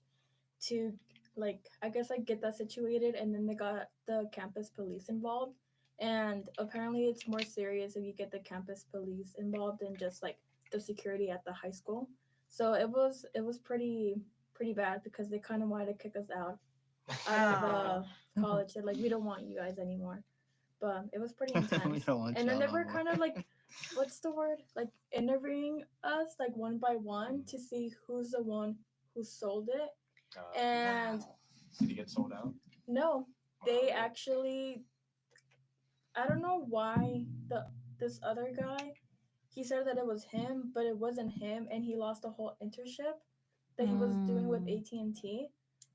to like I guess like get that situated, and then they got the campus police involved. And apparently it's more serious if you get the campus police involved than just like the security at the high school. So it was pretty bad because they kind of wanted to kick us out of the college. They're like, we don't want you guys anymore. But it was pretty We intense. don't want And then y'all they no were more. kind of like, what's the word? Like interviewing us like one by one to see who's the one who sold it. And Did he get sold out? no, they Wow. actually, I don't know why this other guy, he said that it was him, but it wasn't him, and he lost a whole internship that he was doing with AT&T,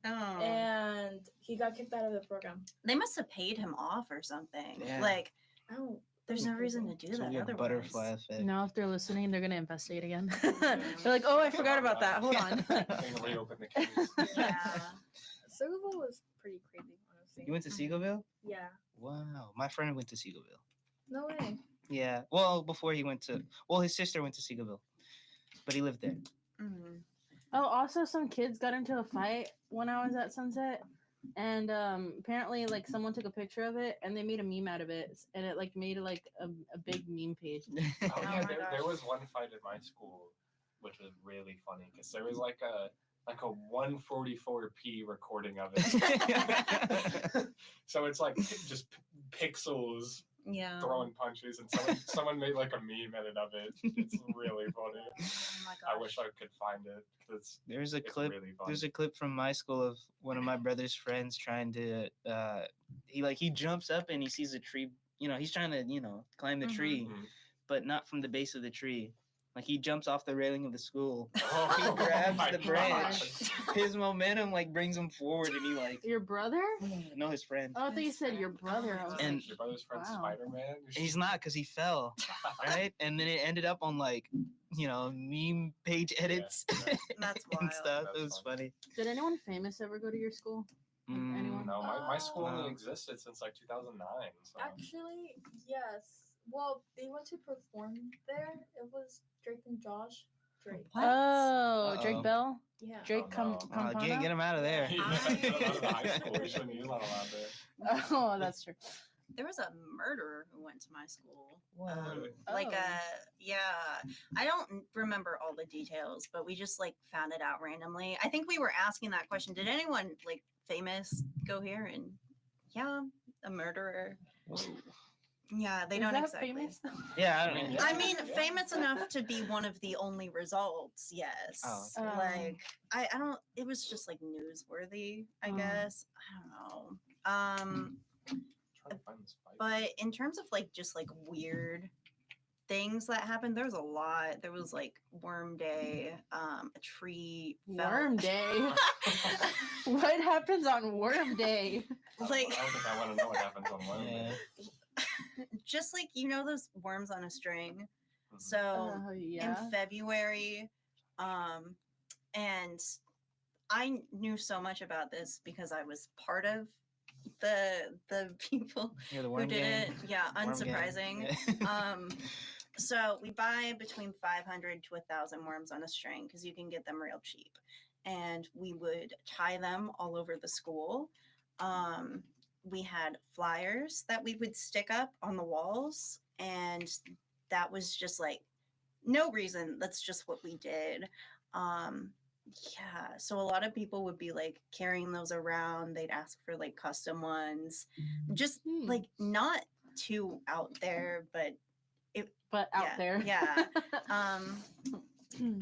Oh. and he got kicked out of the program. They must have paid him off or something. Yeah. like, I don't. there's no reason to do So that we have otherwise. butterfly effect. now if they're listening, they're gonna investigate again. They're like, oh, I forgot about that. Hold on. They're gonna reopen the case. Yeah. Segovia was pretty crazy, honestly. You went to Seagoville? Yeah. Wow. My friend went to Seagoville. No way. Yeah. Well, before he went to, well, his sister went to Seagoville, but he lived there. Mm. Oh, also some kids got into a fight when I was at Sunset, and apparently like someone took a picture of it and they made a meme out of it, and it like made like a big meme page. Oh yeah, my there gosh. was one fight at my school, which was really funny because there was like a 144p recording of it. So it's like just pixels Yeah. throwing punches, and someone made like a meme edit of it. It's really funny. Oh my gosh. I wish I could find it. It's There's a it's clip. really fun. There's a clip from my school of one of my brother's friends trying to. He jumps up and he sees a tree. He's trying to climb the Mhm. tree, Mhm. but not from the base of the tree. Like he jumps off the railing of the school. Oh, He grabs my the God. branch. His momentum like brings him forward, and he like Your brother? no, his friend. Oh, I thought you said your brother. I was And- like, Your brother's friend wow. Spider-Man. He's not because he fell, right? And then it ended up on like meme page edits That's and wild. stuff. That's It was funny. did anyone famous ever go to your school? anyone? No, my school No. only existed since like 2009. So. Actually, yes. Well, they went to perform there. It was Drake and Josh. Drake. What? Oh, Uh-oh. Drake Bell? Yeah. Drake Oh, no. Campana? Get him out of there. Get him out of the high school. We shouldn't use that allowed there. Oh, that's true. There was a murderer who went to my school. Really? Like Oh. I don't remember all the details, but we just like found it out randomly. I think we were asking that question. Did anyone like famous go here? And yeah, a murderer. Yeah, they Is don't that exactly. famous? Yeah, I I don't mean, know. yeah. I mean, Yeah. famous enough to be one of the only results. Yes. Oh, okay. Like I don't. It was just like newsworthy, I Mm. guess. I don't know. Trying to find this fight. But in terms of like just like weird things that happened, there was a lot. There was like Worm Day, a tree fell. Worm Day. What happens on Worm Day? Like I don't think I want to know what happens on Worm Day. just like those worms on a string. Mhm. So Yeah. in February, and I knew so much about this because I was part of the people You're the who worm did gang. it. Yeah, Worm gang. unsurprising. Yeah. So we buy between 500 to 1,000 worms on a string because you can get them real cheap, and we would tie them all over the school. We had flyers that we would stick up on the walls, and that was just like no reason. That's just what we did. Yeah, so a lot of people would be like carrying those around. They'd ask for like custom ones, just Hmm. like not too out there, but But out yeah, there. yeah.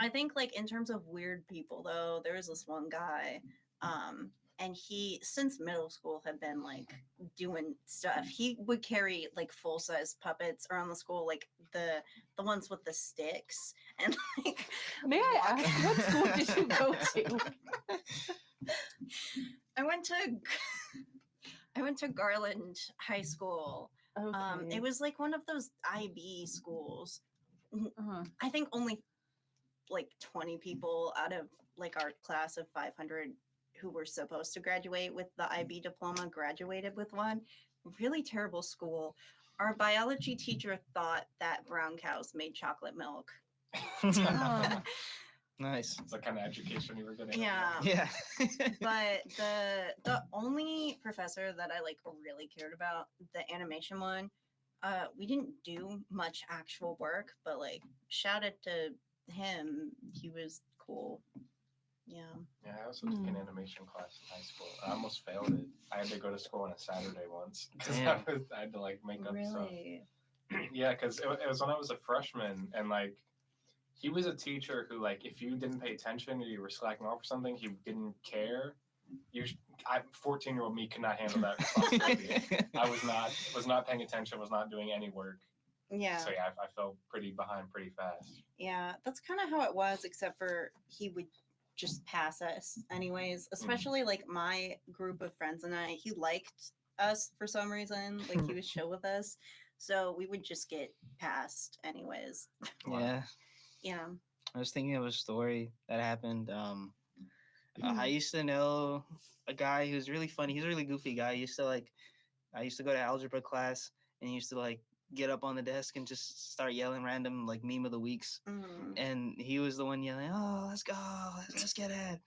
I think like in terms of weird people though, there was this one guy, and he since middle school had been like doing stuff. He would carry like full size puppets around the school, like the ones with the sticks, and like May I ask, what school did you go to? I went to Garland High School. Okay. It was like one of those IB schools. Uh-huh. I think only like 20 people out of like our class of 500 who were supposed to graduate with the IB diploma graduated with one. Really terrible school. Our biology teacher thought that brown cows made chocolate milk. Oh. Nice. It's the kind of education you were getting. Yeah. Yeah. But the only professor that I like really cared about, the animation one, we didn't do much actual work, but like shout out to him. He was cool. Yeah. Yeah, I also took an animation class in high school. I almost failed it. I had to go to school on a Saturday once because Damn. I had to like make up stuff. Really? Yeah, because it was when I was a freshman, and like he was a teacher who like if you didn't pay attention or you were slacking off or something, he didn't care. 14-year-old me could not handle that responsibility. I was not paying attention, was not doing any work. Yeah. So yeah, I fell pretty behind pretty fast. Yeah, that's kind of how it was, except for he would just pass us anyways, especially like my group of friends and I. He liked us for some reason, like he was chill with us. So we would just get passed anyways. Yeah. Yeah. I was thinking of a story that happened. I used to know a guy who's really funny. He's a really goofy guy. I used to go to algebra class, and he used to like get up on the desk and just start yelling random like meme of the weeks. And he was the one yelling, "Oh, let's go, let's get it."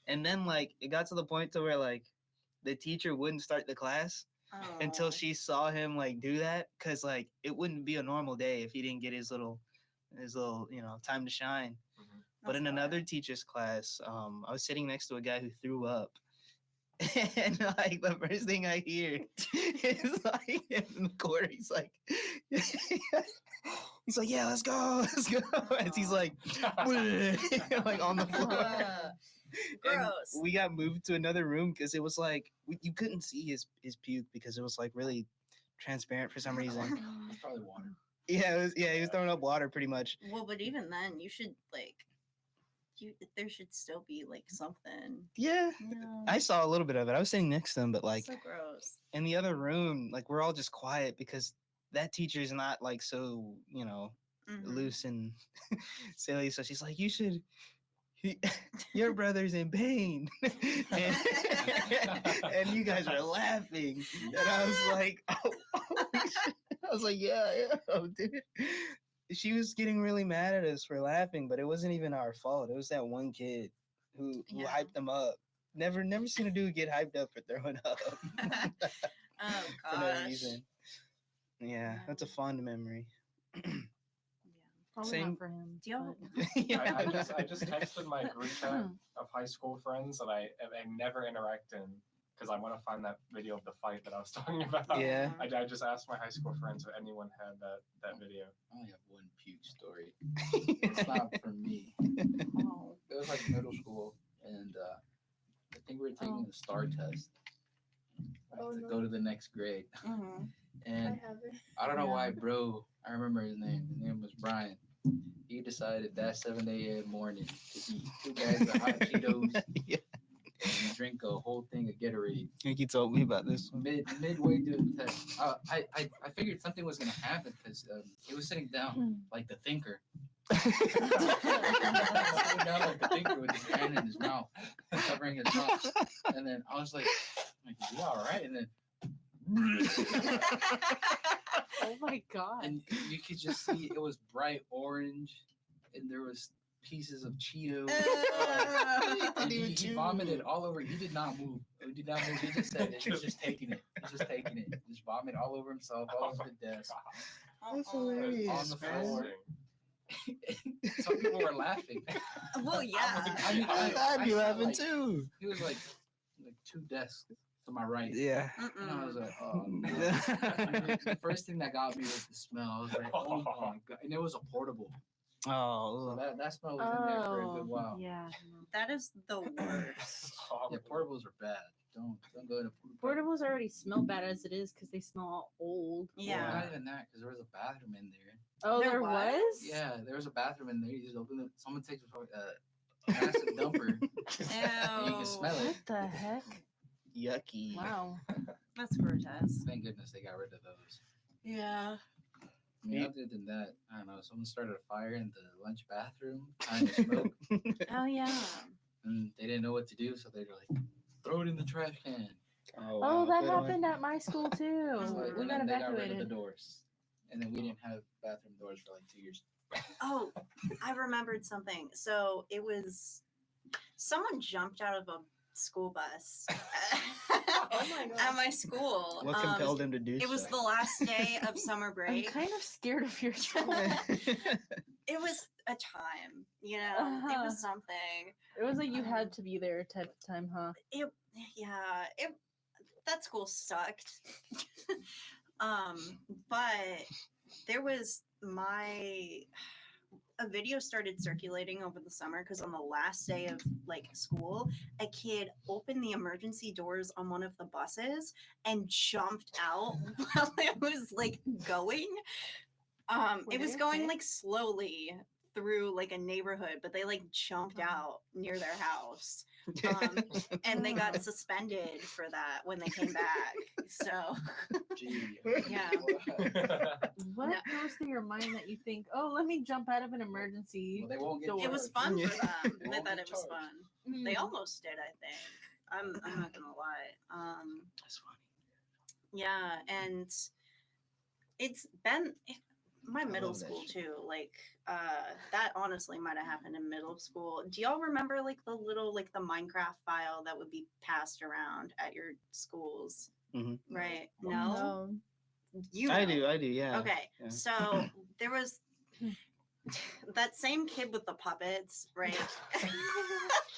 And then like it got to the point to where like the teacher wouldn't start the class until she saw him like do that, because like it wouldn't be a normal day if he didn't get his little time to shine. But in another teacher's class, I was sitting next to a guy who threw up. And like the first thing I hear is like in the corner, he's like, yeah, let's go. As he's like, like on the floor. And Gross. we got moved to another room because it was like you couldn't see his puke because it was like really transparent for some reason. It's probably water. Yeah, he was throwing up water pretty much. Well, but even then, you should like, there should still be like something. Yeah, No. I saw a little bit of it. I was sitting next to him, but like So gross. in the other room, like we're all just quiet because that teacher is not like so, loose and silly. So she's like, your brother's in pain. and you guys are laughing. And I was like, oh, shit. I was like, yeah, dude. She was getting really mad at us for laughing, but it wasn't even our fault. It was that one kid who hyped them up. Never seen a dude get hyped up for throwing up. Oh For no gosh. reason. Yeah, that's a fond memory. Probably Same- not for him. Do y'all- Yeah. I just texted my group chat of high school friends that I never interact in because I want to find that video of the fight that I was talking about. Yeah. I just asked my high school friends if anyone had that video. I only have one puke story. It's not from me. Oh. It was like middle school, and I think we were taking the STAR test Oh, to no. go to the next grade. Mhm. I And have it. I don't know why, Yeah. bro. I remember his name. His name was Brian. He decided that 7 a.m. morning to eat 2 bags of hot Cheetos Yeah. and drink a whole thing of Gatorade. I think you told me about this one. Midway through the test, I figured something was gonna happen because he was sitting down like the thinker. Sitting down like the thinker with his hand in his mouth, covering his mouth. And then I was like, is he all right? And then. Oh my god. And you could just see it was bright orange, and there was pieces of Cheetos. And he vomited all over. He did not move. He did not move. He just said it. He's just taking it. He's just taking it. Just vomit all over himself, all over the desk, That's Uh-uh. hilarious. on the man. floor. Some people were laughing. Well, yeah. I mean, I'd be I laughing like- too. He was like 2 desks to my right. Yeah. And I was Mm-mm. like, oh no. The first thing that got me was the smell. I was like, oh my god. And it was a portable. So Oh. that smell was in there for a good while. Yeah. That is the worst. Yeah, portables are bad. Don't go to Portables already smell bad as it is because they smell all old. Well, Yeah. not even that, because there was a bathroom in there. Oh, There there was? was? Yeah, there was a bathroom in there. You just open it. Someone takes a massive dumper, and you can smell it. What the heck? Yucky. Wow. That's grotesque. Thank goodness they got rid of those. Yeah. I mean, other than that, I don't know. Someone started a fire in the lunch bathroom, trying to smoke, Oh yeah. and they didn't know what to do, so they were like, "Throw it in the trash can." Oh, Oh, that good one. happened at my school too. So, We and got then they got rid of the evacuated. doors, and then we didn't have bathroom doors for like 2 years. Oh, I remembered something. So it was someone jumped out of a school bus my God. at my school. What compelled him to do It was so? the last day of summer I'm break. kind of scared of your school. It was a time, you know. It Uh-huh. was something. It was like you had to be there type of time, huh? It that school sucked. But there was a video started circulating over the summer because on the last day of like school, a kid opened the emergency doors on one of the buses and jumped out while it was like going. Were It was they going okay? like slowly through like a neighborhood, but they like jumped out near their house. And they got suspended for that when they came back. So Gee. Yeah. What No. goes through your mind that you think, oh, let me jump out of an emergency? Well, they won't get. it was charged. fun Yeah. for them. They They won't thought get it was charged. fun. They almost did, I think. I'm not gonna lie. That's funny. Yeah, and it's been my I middle love that school shit. too. Like that honestly might have happened in middle school. Do y'all remember like the little like the Minecraft file that would be passed around at your schools? Mhm. Right? No. No, you. I know. do, yeah. Okay, Yeah. so there was that same kid with the puppets, right?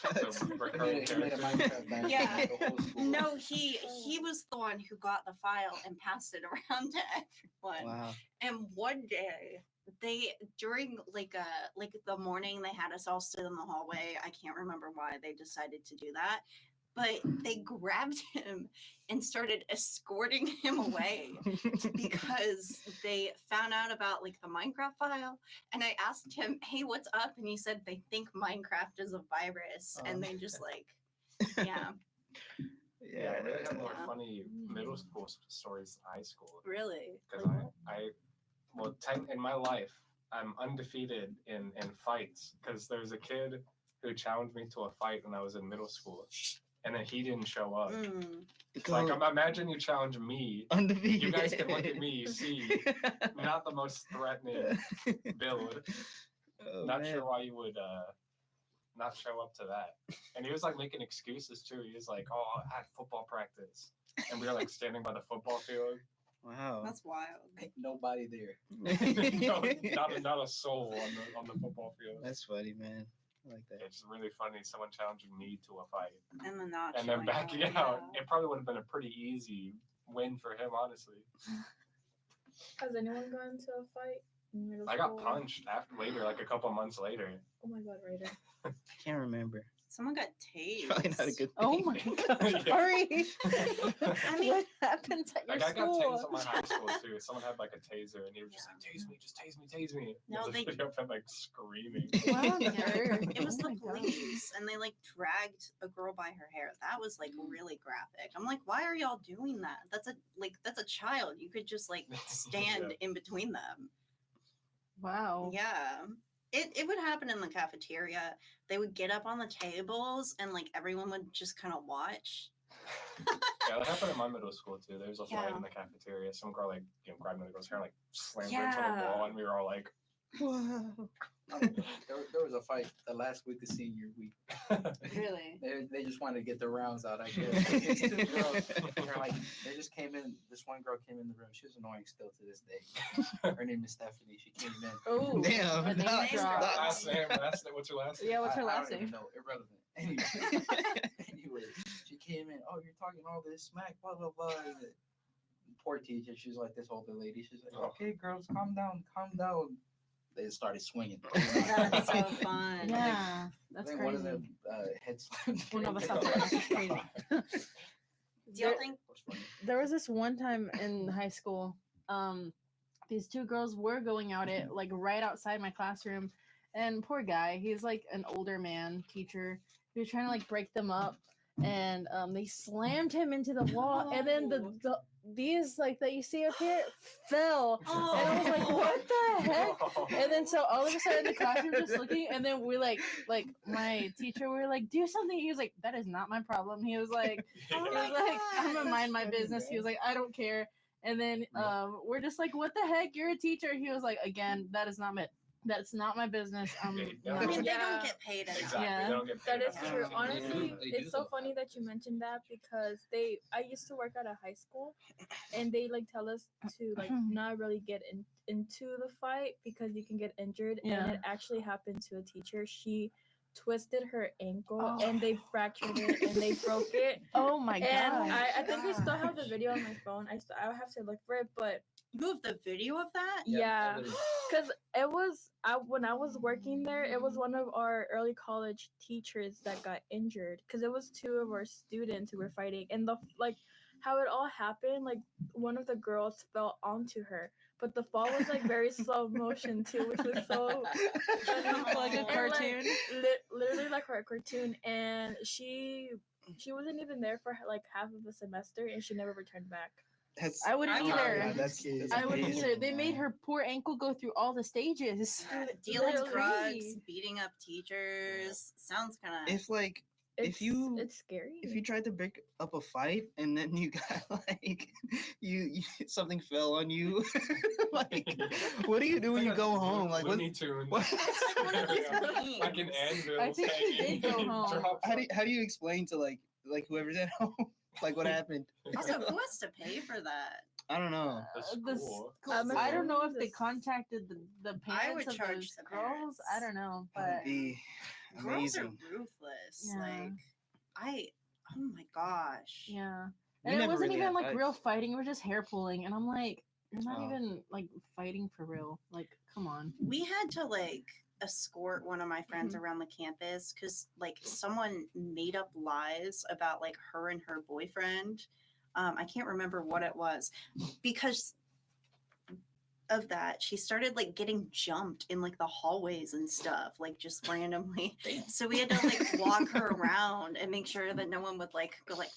The recurring He made a character. Minecraft back Yeah. the whole school. No, he was the one who got the file and passed it around to everyone. Wow. And one day they during like the morning they had us all sit in the hallway. I can't remember why they decided to do that. But they grabbed him and started escorting him away because they found out about like the Minecraft file. And I asked him, "Hey, what's up?" And he said they think Minecraft is a virus, and they just like, yeah, Yeah, I really have more Yeah. funny middle school stories than high school. really. Because in my life, I'm undefeated in fights. Because there's a kid who challenged me to a fight when I was in middle school, and then he didn't show up. Mm. Like, imagine you challenge me. Undefeated. You guys can look at me, see, not the most threatening build. Oh, Not man. sure why you would not show up to that. And he was like making excuses too. He was like, "Oh, I had football practice," and we were like standing by the football field. Wow. That's wild. Ain't nobody there. No, not a soul on the football field. That's funny, man. I like that. It's really funny. Someone challenging me to a fight And then not and then showing backing up, out. yeah. It probably would have been a pretty easy win for him, honestly. Has anyone gotten into a fight in middle I got school? punched later, like a couple months later. Oh my god, Ryder. I can't remember. Someone got tased. Probably not a good thing. Oh my god. Sorry. I mean- what happens at your Like I got school? tased at my high school too. Someone had like a taser, and he was just like, "Tase me, just tase me, tase me." No, There's a they- video of him like screaming. Wow, Yeah. nerd. It was Oh the my God. police, and they like dragged a girl by her hair. That was like really graphic. I'm like, why are y'all doing that? That's a child. You could just like stand in between them. Wow. Yeah. It would happen in the cafeteria. They would get up on the tables, and like everyone would just kind of watch. Yeah, that happened in my middle school too. There was a fight Yeah. in the cafeteria. Some girl like grabbed another girl's hair and like slammed her into the Yeah. wall, and we were all like, Whoa. There was a fight the last week of senior week. Really? They just wanted to get the rounds out, I guess. These two girls, they're like, they just came in. This one girl came in the room. She was annoying still to this day. Her name is Stephanie. She came in. Oh, Damn, a name not- drop. not- last name. What's your last name? Yeah, what's her I last don't even name? know. Irrelevant. Anyway, she came in. Oh, you're talking all this smack, blah blah blah. Poor teacher. She's like this older lady. She's like, Oh. okay, girls, calm down, calm down. They started swinging. That's so fun. Yeah, that's Then crazy. one of them head slammed. One of us her. out there. That's crazy. Do y'all There- think? There was this one time in high school, these two girls were going out it like right outside my classroom, and poor guy, he's like an older man teacher. He was trying to like break them up, and they slammed him into the wall, and then these like that you see up here fell, and I was like, what the heck? And then so all of a sudden the classroom just looking, and then we like my teacher, we were like, do something. He was like, that is not my problem. He was like, Oh he my was like, I'm gonna gosh. mind my business. He was like, I don't care. And then we're just like, what the heck? You're a teacher. He was like, again, that's not my business. Yeah, I mean, they Yeah. don't get paid enough. Exactly. Yeah. They don't get paid That is enough. true. Yeah. Honestly, They do it's so though. funny that you mentioned that because I used to work at a high school, and they like tell us to like not really get into the fight because you can get injured. Yeah. And it actually happened to a teacher. She twisted her ankle Oh. and they fractured it and they broke it. Oh my And god. I think I still have the Gosh. video on my phone. I would have to look for it, but You have the video of that? yeah. evidence. Because it was when I was working there, it was one of our early college teachers that got injured because it was two of our students who were fighting, and the like how it all happened. Like one of the girls fell onto her, but the fall was like very slow motion too, which was so Like a and, cartoon. literally like her cartoon, and she wasn't even there for like half of the semester, and she never returned back. That's, I wouldn't I either. yeah, that's I wouldn't amazing, either. They man. made her poor ankle go through all the stages. Dealing Literally. drugs, beating up teachers. Sounds kind of. If like It's, you- it's scary. if you tried to break up a fight and then you got like you something fell on you, like what do you do when you go home? Like what? Looney Tunes. what That's like one of those memes. Like an anvil. I think she hanging, did go home. drops how do you explain to like whoever's at home like what happened? Also, who has to pay for that? I don't know. The The school. I don't know if they This- contacted the I would parents of charge those the girls. parents. I don't know, That would but be Girls are amazing. ruthless. Yeah. Oh my gosh. yeah. We And it never wasn't really even had like fights. real fighting. It was just hair pulling, and I'm like, you're not Oh. even like fighting for real. Like, come on. We had to like escort one of my friends Mm-hmm. around the campus because like someone made up lies about like her and her boyfriend. I can't remember what it was because of that she started like getting jumped in like the hallways and stuff, like just randomly. So we had to like walk her around and make sure that no one would like go like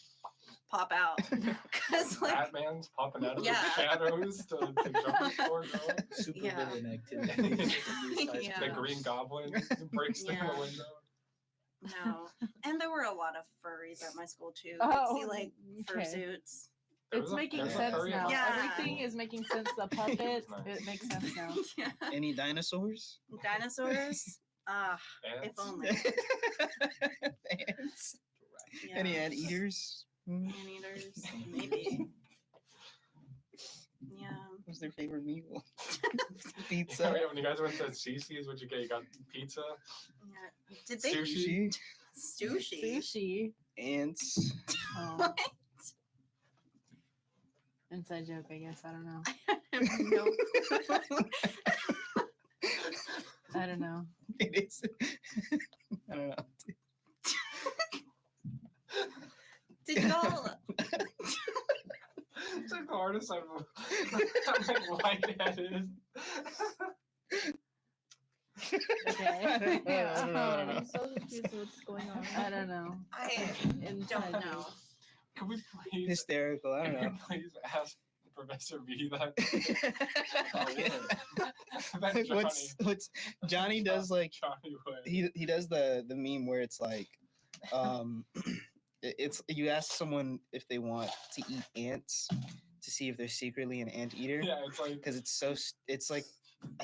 pop out because like Batman's popping out of Yeah. the shadows to jump the poor girl. Super Yeah. villain activity. Yeah. The Green Goblin breaks through Yeah. the window. no. And there were a lot of furries at my school too. Oh, See like okay. fursuits. There It's was a- making there was a sense furry now. about- Yeah. Everything is making sense. The puppet, nice. it makes sense now. Yeah. Any dinosaurs? If Ants. only. Ants? Yeah. Any anteaters? Mm. Anteaters, maybe. Yeah. was their favorite meal? Yeah, Pizza. when you guys went to Cece's, what'd you get? You got pizza, Yeah. Did they sushi. sushi? Sushi. Ants. Oh. Inside joke, I guess. I don't know. No. I don't know. It is. I don't know. Did y'all? It's like the hardest I'm like lightheaded. Okay. I don't know. I'm so confused what's going on. I don't know. I Inside don't know. Can we please? Hysterical. I Can don't we know. please ask Professor V that? Oh, That's Johnny. what's Johnny does like Johnny would. he does the meme where it's like it's you ask someone if they want to eat ants to see if they're secretly an anteater Yeah, it's like. because it's like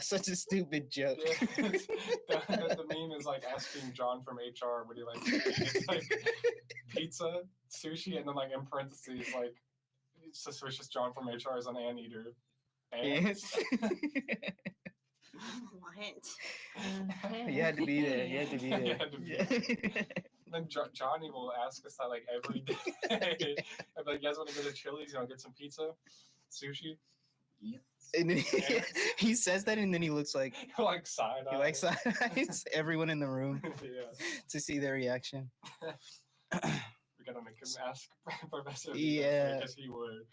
such a stupid joke. Yeah, the meme is like asking John from HR what he likes to eat. It's like pizza, sushi, and then like in parentheses like suspicious John from HR is an anteater. Ants. What? You had to be there. You had to be You there. had to be Then Johnny will ask us that like every day. I'd be like, you guys want to go to Chili's? You want to get some pizza, sushi? And then he says that, and then he looks like Like side he eye. likes everyone in the room Yeah. to see their reaction. We gotta make him ask Professor V Yeah. because he would.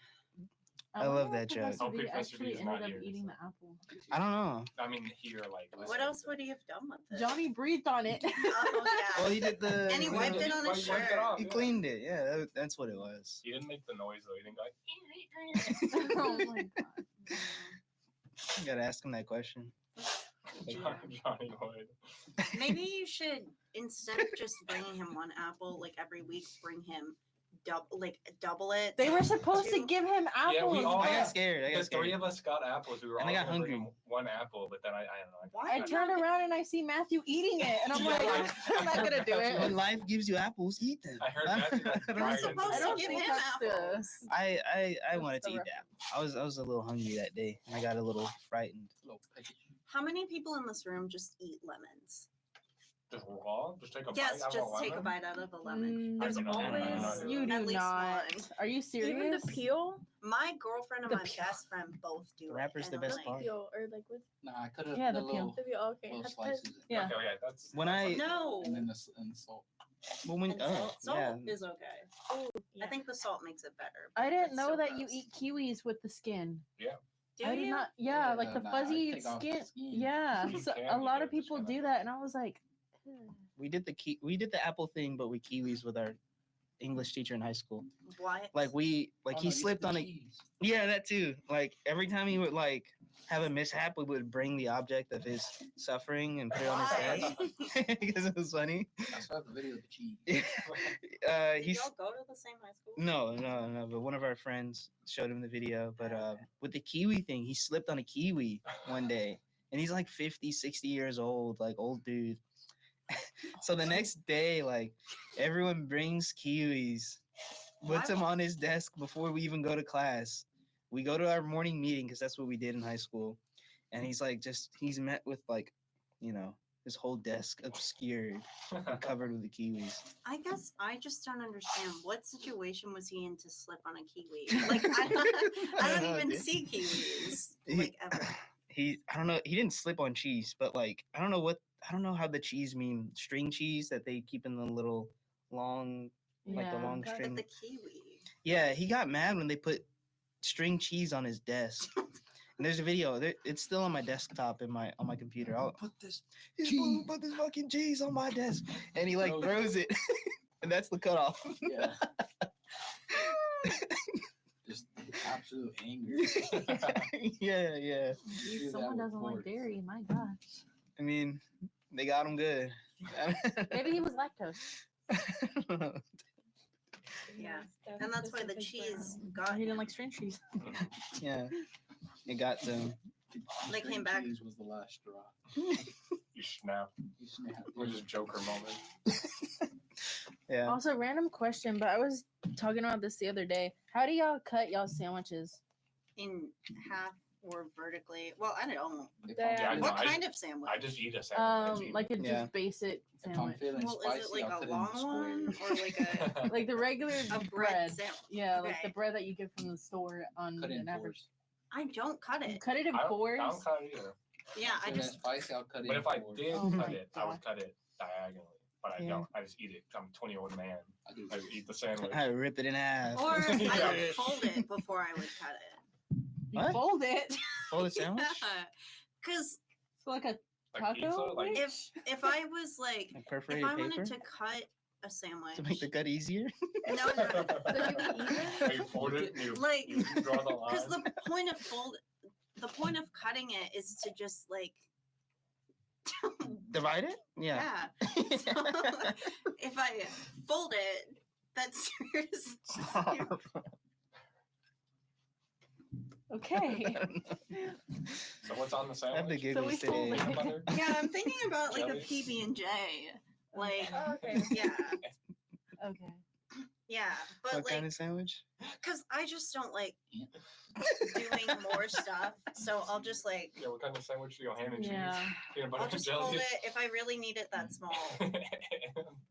I wonder love if that joke. Professor Hope V Professor V actually is ended not up here, eating so. the apple. I don't know. I mean, here like. What else would he have done with it? Johnny breathed on it. Oh Well, yeah. he did the. And he you wiped know, it on his Wiped it shirt. off, He yeah. cleaned it. Yeah, that's what it was. He didn't make the noise though. He didn't go like. Oh my god. You gotta ask him that question. Johnny would. Maybe you should, instead of just bringing him one apple like every week, bring him double it. They were supposed to Two. give him apples. Yeah, we all I but got scared. I The got three scared. of us got apples. We were And all I got gonna bring hungry. him one apple, but then I don't know. Why I turned around and I see Matthew eating it, and I'm like, Yeah, I'm not gonna do it. When life gives you apples, eat them. I heard Matthew got I don't You're right know. into supposed I to don't give think him that's the- apples. I wanted That's to the eat that. I was a little hungry that day, and I got a little frightened. How many people in this room just eat lemons? Just raw? Just take a Yes, bite out just of a take a lemon? bite out of a lemon. Mm, There's I don't know. always You at do least not. one. Are you serious? Even the peel, My girlfriend and The my peel. best friend both do The it. wrapper's and the I'm best like, part. peel, or like with Nah, I could have Yeah, the the peel. little, the peel. Okay, little that's- slices. in. Yeah. Okay, yeah, that's. When that's I- like- No. And then and salt. Well, when And salt, yeah, is okay. Oh, yeah. I think the salt makes it better. I but didn't it's know still that you gross. eat kiwis with the skin. Do I did you? not. Yeah, Yeah, like the nah, I fuzzy take off the skin. skin. Yeah, You so can a eat lot it, of just people kinda- do that, and I was like, "Ugh." we did the apple thing, but we kiwis with our English teacher in high school. What? Like Oh, he slipped on a yeah, that too. Like every time he would like have a mishap, we would bring the object of his suffering and put it on his Why? desk because it was funny. I still have the video of the cheese. Did He's y'all go to the same high school? no. But one of our friends showed him the video. But with the kiwi thing, he slipped on a kiwi one day, and he's like 50, 60 years old, like old dude. So the next day, like everyone brings kiwis, puts Why them on his desk before we even go to class. We go to our morning meeting because that's what we did in high school, and he's like he's met with like, his whole desk obscured and covered with the kiwis. I guess I just don't understand. What situation was he in to slip on a kiwi? Like I don't know, even dude. see kiwis He- like ever. I don't know, he didn't slip on cheese, but like I don't know how the cheese mean string cheese that they keep in the little long like the Yeah. long But string. the kiwi. Yeah, he got mad when they put string cheese on his desk. And there's a video. It's still on my desktop on my computer. Put this. Put this fucking cheese on my desk, and he like No. throws it, and that's the cutoff. Yeah. Just absolute anger. Yeah. Geez, Do that someone with doesn't like forks. dairy. My gosh. I mean, they got him good. Maybe he was lactose. Yeah. And that's why the cheese got He didn't him. like string cheese. Yeah, it got to him. They String came back. Cheese was the last straw. You snap. You snapped. We're just Joker moment. Yeah. Also, random question, but I was talking about this the other day. How do y'all cut y'all sandwiches? in half or vertically. Well, I don't. If Yeah, I'm I know, What feeling- kind of sandwich? I just eat a sandwich. Like a Yeah. just basic if I'm sandwich. feeling Well, spicy, is it like I'll a cut long it in one squares. or like a Like the regular a bread bread. sandwich? Yeah, like the Okay. bread that you get from the store on Cut it in an average. fours. I don't cut You it. cut it in I don't fours. cut it either. Yeah, I Feeling just spicy, I'll cut it But in if I fours. did Oh my cut it, I would cut it diagonally. But I Yeah. don't. I just eat it. I'm a 20-year-old man. I do I just eat the sandwich. I rip it in half. or I Yeah. would fold it before I would cut it. You What? fold it. Fold a sandwich? Because So like a Like pizza, taco. like if I was like Like if perforated I paper wanted to cut a sandwich, to make the cut easier. no, So you can eat it? you fold it, you, like you draw the line. because the point of cutting it is to just like Divide it? Yeah. yeah. So, if I fold it, that's Stop. Okay. So what's on the I have the sandwich? So we giggles fold today. it. Peanut butter? yeah. I'm thinking about like a Jelly? PB&J, like Oh, okay. yeah, Okay. yeah. But What like kind of sandwich? because I just don't like Yeah. doing more stuff, so I'll just like Yeah, what kind of sandwich do you ham and cheese? Yeah. Peanut butter I'll and just jelly? fold it if I really need it that small.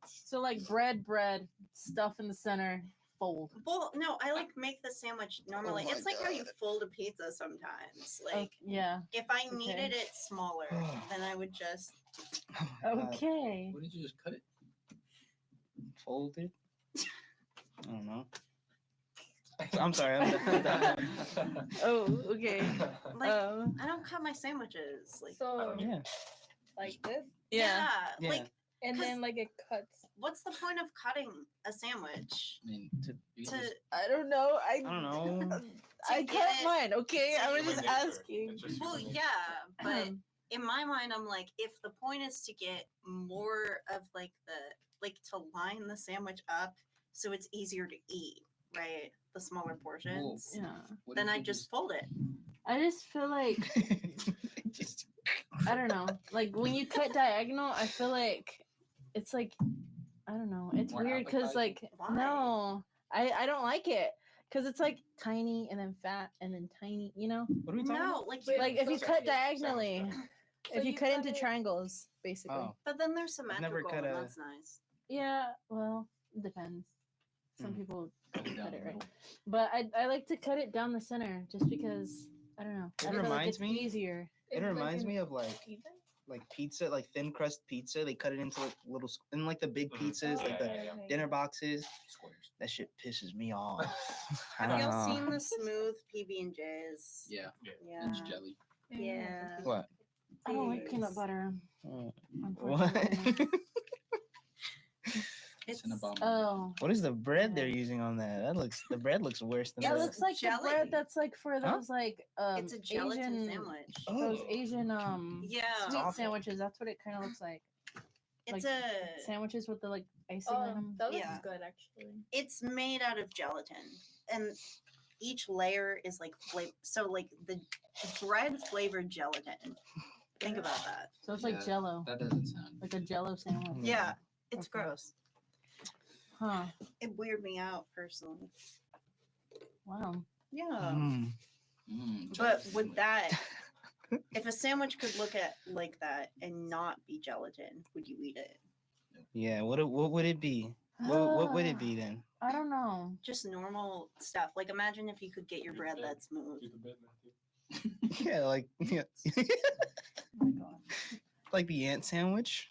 So like bread, stuff in the center, fold. Well, no, I like make the sandwich normally. Oh my It's like how you God. fold a pizza sometimes. Oh, Like yeah. if I okay. needed it smaller, then I would just Oh my God. Okay. What did you just cut it? Folded? I don't know. I'm sorry. I'm done. Oh, okay. like Um. I don't cut my sandwiches. Like So Yeah. like this, Yeah. Yeah. like and 'Cause- then like it cuts. what's the point of cutting a sandwich? I mean, you To can just- I don't know. I don't know. I get cut it- mine. Okay. I was Human just nature. asking. It's just well, human nature. yeah, but Um, in my mind, I'm like, if the point is to get more of like to line the sandwich up so it's easier to eat, right? The smaller portions. yeah. what Then if I you just fold it. I just feel like Just I don't know. Like when you cut diagonal, I feel like it's like I don't know. It's More weird because like Why? no, I don't like it because it's like tiny and then fat and then tiny. You know, what are we talking No, about? like Wait, like if you so- cut Sandwich, diagonally, sandwich. So if you you cut cut into it- triangles, basically. Oh. but then they're never symmetrical, cut and a- that's nice. Yeah. Well, it depends. Some Hmm. people cut it down cut the it right, middle? but I like to cut it down the center just because I don't know. It I feel like reminds it's me- easier. It Is reminds an me of like even? pizza, like thin crust pizza. They cut it into like little and like the big Mhm. pizzas, Oh, like the yeah, yeah. dinner boxes. Squares. That shit pisses me off. I Have don't y'all know. seen the smooth PB&Js? Yeah, Yeah. it's jelly. Yeah. What? I don't like These. peanut butter. What? Unfortunately. It's It's an abomination. Oh. What is the bread they're using on that? The bread looks worse than That It's the looks like the jelly. bread that's like for Huh? those like it's a gelatin Asian sandwich. those Oh. Asian Yeah. sweet awful. sandwiches. That's what it kind of looks like. It's like a Sandwiches with the like icing on them. That looks Yeah. good actually. it's made out of gelatin, and each layer is like flavor. So like the bread flavored gelatin. Think about that. So it's like Yeah. Jello, That doesn't sound. like a Jello sandwich. Mm. Yeah, it's Okay. gross. Huh. It weirded me out personally. Wow. Yeah. Mm. But with that, if a sandwich could look at like that and not be gelatin, would you eat it? Yeah. What would it be? What would it be then? I don't know. Just normal stuff. Like imagine if you could get your bread Yeah. that smooth. Do the bit, Matthew. Yeah, like yeah. Oh my god. like the ant sandwich.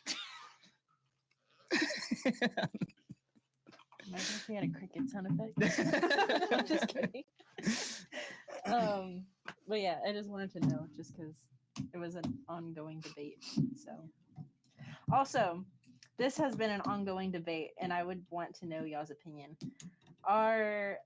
Imagine if we had a cricket sound effect. I'm just kidding. But yeah, I just wanted to know just because it was an ongoing debate. So also, this has been an ongoing debate, and I would want to know y'all's opinion. Are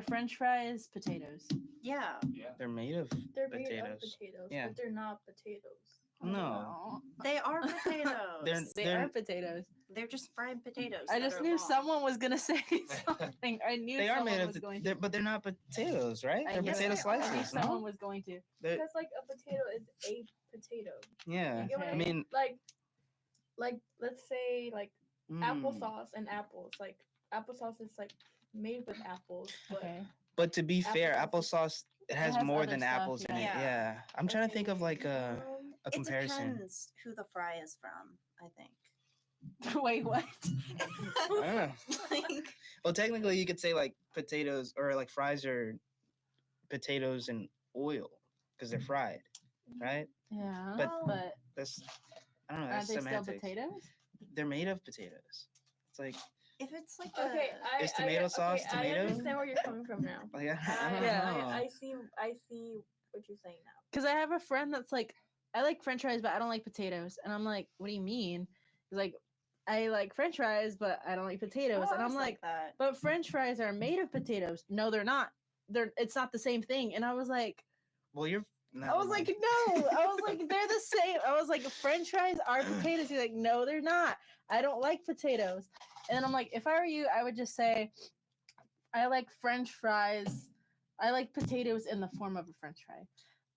French fries potatoes? Yeah. Yeah. They're made of They're made of potatoes. potatoes, Yeah. but they're not potatoes. No. They are potatoes. They They're- are potatoes. They're just fried potatoes. I that just are knew long. someone was gonna say something. I knew They are someone made of, was going they're, to. but they're not potatoes, right? I They're knew potato it. I knew slices, someone no? was going to. They're- Because like a potato is a potato. yeah. You get what Okay. I mean, like let's say like mm, applesauce and apples. Like applesauce is like made with apples, but Okay. But to be fair, Applesauce applesauce it has has more other than stuff, apples in it. yeah. Yeah. I'm trying to think of like a It comparison. depends who the fry is from, I think. Wait, what? I don't know. Like, Well, technically, you could say like potatoes or like fries are potatoes in oil because they're fried, right? Yeah, But- but That's I don't know. are That's they still semantics. potatoes? They're made of potatoes. It's like if it's like Okay, a, Is tomato sauce I tomato? understand where you're coming from now. I don't Yeah. know. I see what you're saying now. Because I have a friend that's like, I like French fries, but I don't like potatoes, and I'm like, what do you mean? He's like, I like French fries, but I don't like potatoes, oh, and I I'm was like, that. but French fries are made of potatoes. No, they're not. It's not the same thing. And I was like, Well, you're. no. I was like, they're the same. I was like, French fries are potatoes. He's like, no, they're not. I don't like potatoes. And then I'm like, if I were you, I would just say, I like French fries. I like potatoes in the form of a French fry.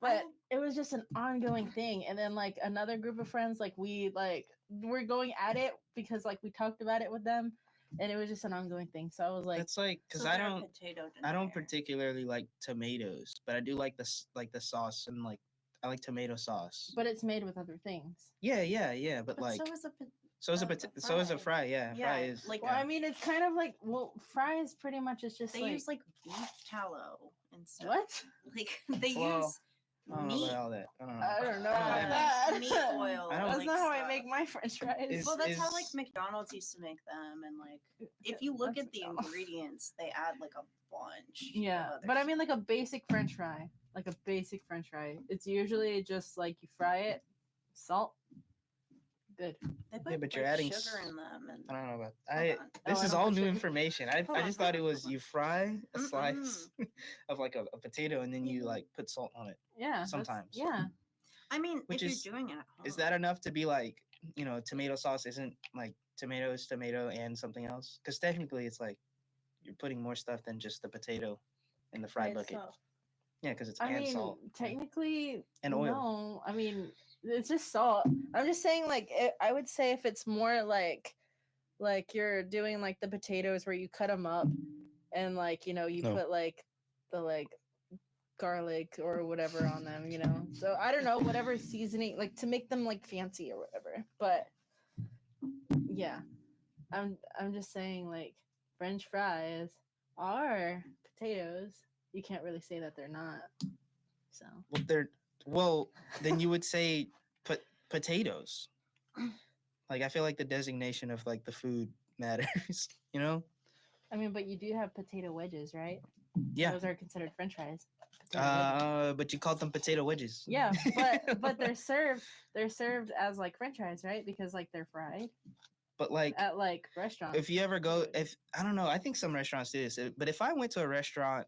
But it was just an ongoing thing. And then like another group of friends, like we're going at it because like we talked about it with them, and it was just an ongoing thing. So I was like, That's like because So I they're a don't. potato I don't denier. particularly like tomatoes, but I do like the sauce and like I like tomato sauce. but it's made with other things. Yeah. But like so is a so is a fry. fry. Yeah, Yeah, fry is like- Well, I mean, it's kind of like, well, fries pretty much is just They like, use like beef tallow and stuff. what? Like they Well, use I don't know meat. about all that. I don't know. I don't know I about don't that. Meat oil. I don't- That's like, not how I stuff. make my French fries. Is- Well, that's how like is- McDonald's used to make them, and like if you look That's at the McDonald's. ingredients, they add like a bunch. Yeah, of other but I mean like a basic French fry, It's usually just like you fry it, salt, good. They put, Yeah, but you're like, adding sugar s- in them, and I don't know about. Hold I on. this Oh, I is don't all put new sugar. information. Hold I on, just thought it hold on, was hold you fry a slice of like a potato and then you like put salt on it. Yeah, that's- Sometimes. Yeah, I mean, Which if is- you're doing it at home, Is that enough to be like tomato sauce isn't like tomato and something else? Because technically it's like you're putting more stuff than just the potato in the fry By bucket. itself. Yeah, because it's I and mean salt technically and oil. No, I mean it's just salt. I'm just saying like I would say if it's more like you're doing like the potatoes where you cut them up and like you No. put like the garlic or whatever on them, So I don't know, whatever seasoning, like to make them like fancy or whatever. But yeah, I'm just saying like French fries are potatoes. You can't really say that they're not. So Then you would say potatoes. Like I feel like the designation of like the food matters. I mean, but you do have potato wedges, right? Yeah. Those are considered French fries. Potato wedges. But you called them potato wedges. Yeah, but they're served as like French fries, right? Because like they're fried But like at like restaurants. if you ever go, if I don't know, I think some restaurants do this. But if I went to a restaurant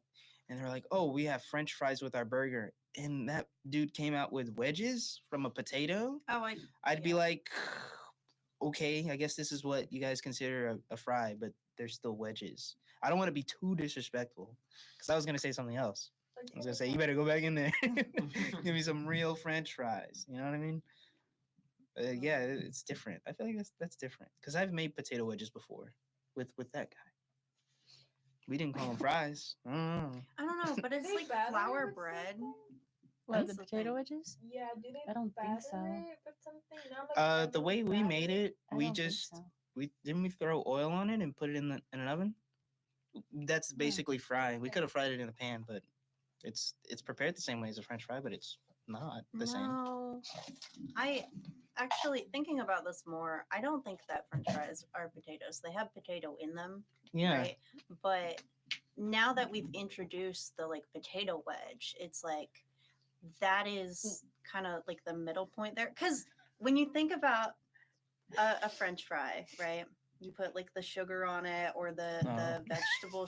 and they're like, "Oh, we have French fries with our burger," and that dude came out with wedges from a potato, I'd be yeah. like, "Okay, I guess this is what you guys consider a fry, but they're still wedges." I don't want to be too disrespectful because I was gonna say something else. I was gonna say, "You better go back in there, give me some real French fries." You know what I mean? Yeah, it's different. I feel like that's different because I've made potato wedges before with that guy. We didn't call them fries. I don't know. I don't know, but it's They like batter flour it with bread. something? What, That's the the potato thing. wedges? Yeah, do they I don't think batter so. it with something? Not like The way we made it, I we don't think just so. we throw oil on it and put it in an oven. That's basically frying. We could have fried it in a pan, but it's prepared the same way as a French fry, but it's not the same. No, I actually thinking about this more. I don't think that French fries are potatoes. They have potato in them, Yeah. right? But now that we've introduced the like potato wedge, it's like that is kind of like the middle point there. Because when you think about a French fry, right? You put like the sugar on it or the vegetable.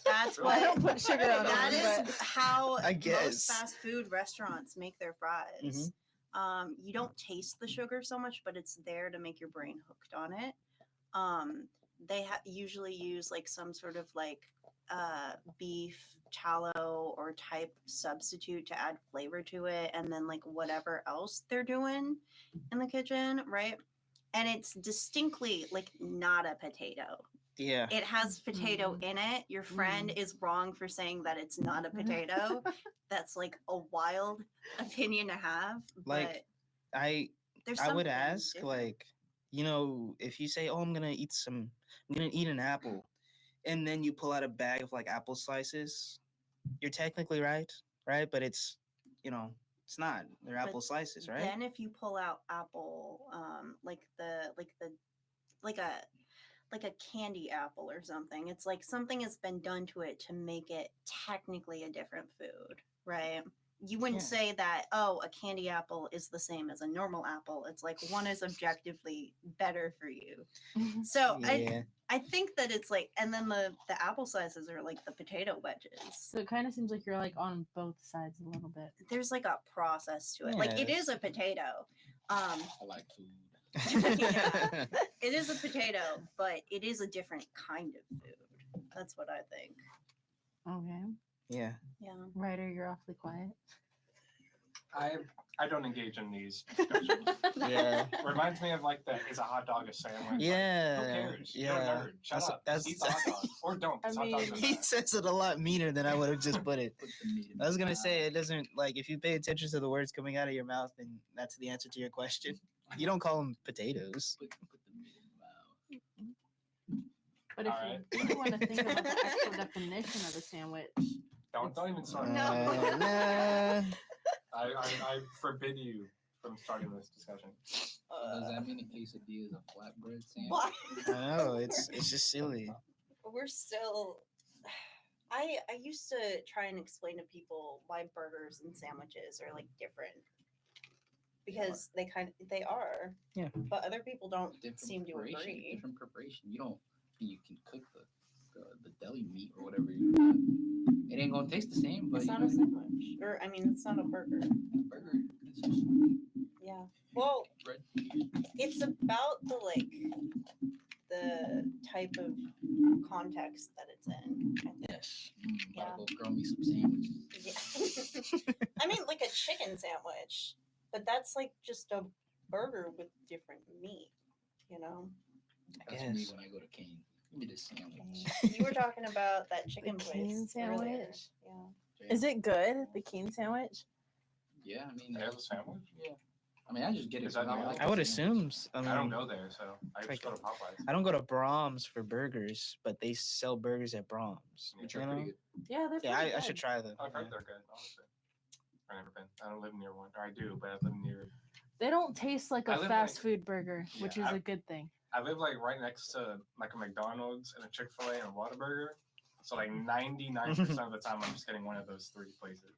That's I what don't put sugar on that them, is how I guess. most fast food restaurants make their fries. You don't taste the sugar so much, but it's there to make your brain hooked on it. They usually use like some sort of like beef tallow or type substitute to add flavor to it, and then like whatever else they're doing in the kitchen, right? And it's distinctly like not a potato. Yeah. it has potato in it. Your friend is wrong for saying that it's not a potato. That's like a wild opinion to have. Like, But I there's I would something ask, different. like, if you say, "Oh, I'm gonna eat an apple," and then you pull out a bag of like apple slices, you're technically right, right? But it's, it's not. They're apple slices, right? Then if you pull out apple, like a like a candy apple or something, it's like something has been done to it to make it technically a different food, right? You wouldn't Yeah. say that, oh, a candy apple is the same as a normal apple. It's like one is objectively better for you. So Yeah. I think that it's like, and then the apple slices are like the potato wedges. So it kind of seems like you're like on both sides a little bit. There's like a process to it. Like it is Yes. a potato. I like food. Yeah. It is a potato, but it is a different kind of food. That's what I think. Okay. Yeah. Yeah. Ryder, you're awfully quiet. I don't engage in these discussions. Yeah. Reminds me of like the is a hot dog a sandwich? Like, Yeah. who cares? Yeah. You're a nerd. Shut That's- up. that's- Just eat the hot dog. Or don't. 'cause I hot dogs mean, are He bad. says it a lot meaner than I would have just put it. Put the meat in I was the gonna mouth. say it doesn't, like, if you pay attention to the words coming out of your mouth, then that's the answer to your question. You don't call them potatoes. Put the meat in the mouth. But if Alright. you want to think about the actual definition of a sandwich, Don't even start. No. Nah. I forbid you from starting this discussion. Does that mean a quesadilla is a flatbread sandwich? Why? I know, it's just silly. We're still. I used to try and explain to people why burgers and sandwiches are like different because they are. Yeah. But other people don't Different seem to preparation, agree. Different preparation. You can cook the deli meat or whatever you want. It ain't gonna taste the same, but It's not a sandwich, or I mean, it's not a burger. burger. It's just Yeah. Well, bread. it's about the type of context that it's in. I think. Yes. Yeah. Gotta go grow me some sandwiches. Yeah. I mean, like a chicken sandwich, but that's like just a burger with different meat, you know? That's me Yes. when I go to Kane. Give me this sandwich. You were talking about that chicken place Cane earlier. sandwich? Yeah. is it good? The cane sandwich? Yeah, I mean, They have a sandwich? yeah. I mean, I just get it. Is that 'cause new? like I would the assume. I don't go there, so I just like- go to Popeyes. I don't go to Brahms for burgers, but they sell burgers at Brahms. Yeah. Which you are pretty know? good. Yeah, they're Yeah, pretty I should good. try them. I've heard they're good, honestly. I've never been. I don't live near one. Or I do, but I live near. They don't taste like I a live, fast like- food burger, which Yeah, is I- a good thing. I live like right next to like a McDonald's and a Chick-fil-A and a Whataburger. So like 99% of the time I'm just getting one of those three places.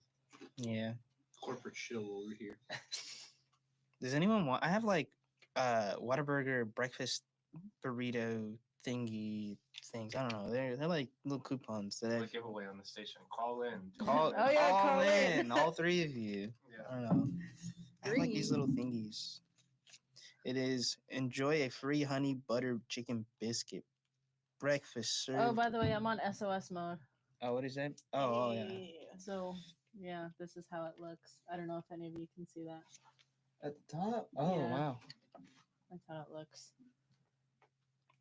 Yeah. Corporate shill over here. Does anyone want? I have like Whataburger breakfast burrito thingy things. I don't know. They're like little coupons that The I giveaway on the station. Call in. call, Oh, yeah, call call in. in. All three of you. Yeah. I don't know. I have like these little thingies. It is enjoy a free honey butter chicken biscuit breakfast served. Oh, by the way, I'm on SOS mode. Oh, what is that? Oh, yeah. So, yeah, this is how it looks. I don't know if any of you can see that. At the top. Oh, Yeah. wow. That's how it looks.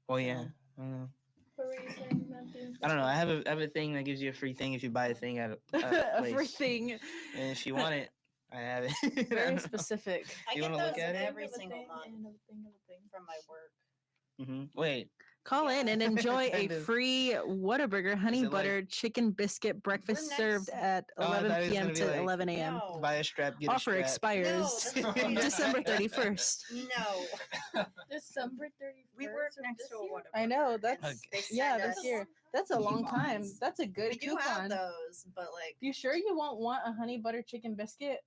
Well, yeah. I don't know. What were you saying, Matthew? I don't know. I have a thing that gives you a free thing if you buy a thing at a place. Everything. And if you want it, I have it. I Very don't know. specific. I You get wanna those look at it? every single month And a thing of a thing. from my work. Wait. Call in and enjoy Kind a of. free Whataburger honey it like- butter chicken biscuit breakfast next- served at Oh, I thought 11 it was p.m. gonna be to like- 11 a.m. No. Buy a strap, get a Offer strap. expires No, that's- December 31st. No. December 31st. We work of next this to a year? water. I know, park. that's- It's- they yeah, send this us year. That's a long time. coupons. That's a good We do have coupon. those, but like You sure you won't want a honey butter chicken biscuit?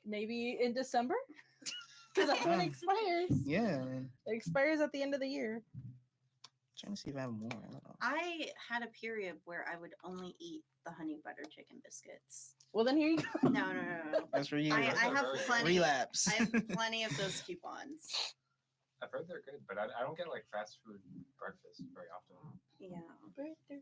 Maybe in December? Because that's when it expires. Yeah. Man. It expires at the end of the year. Trying to see if I have more. I don't know. I had a period where I would only eat the honey butter chicken biscuits. Well, then here you go. No, no, no, no. That's for you. I Those are have very good. plenty. Relapse. I have plenty of those coupons. I've heard they're good, but I don't get like fast food breakfast very often. Yeah.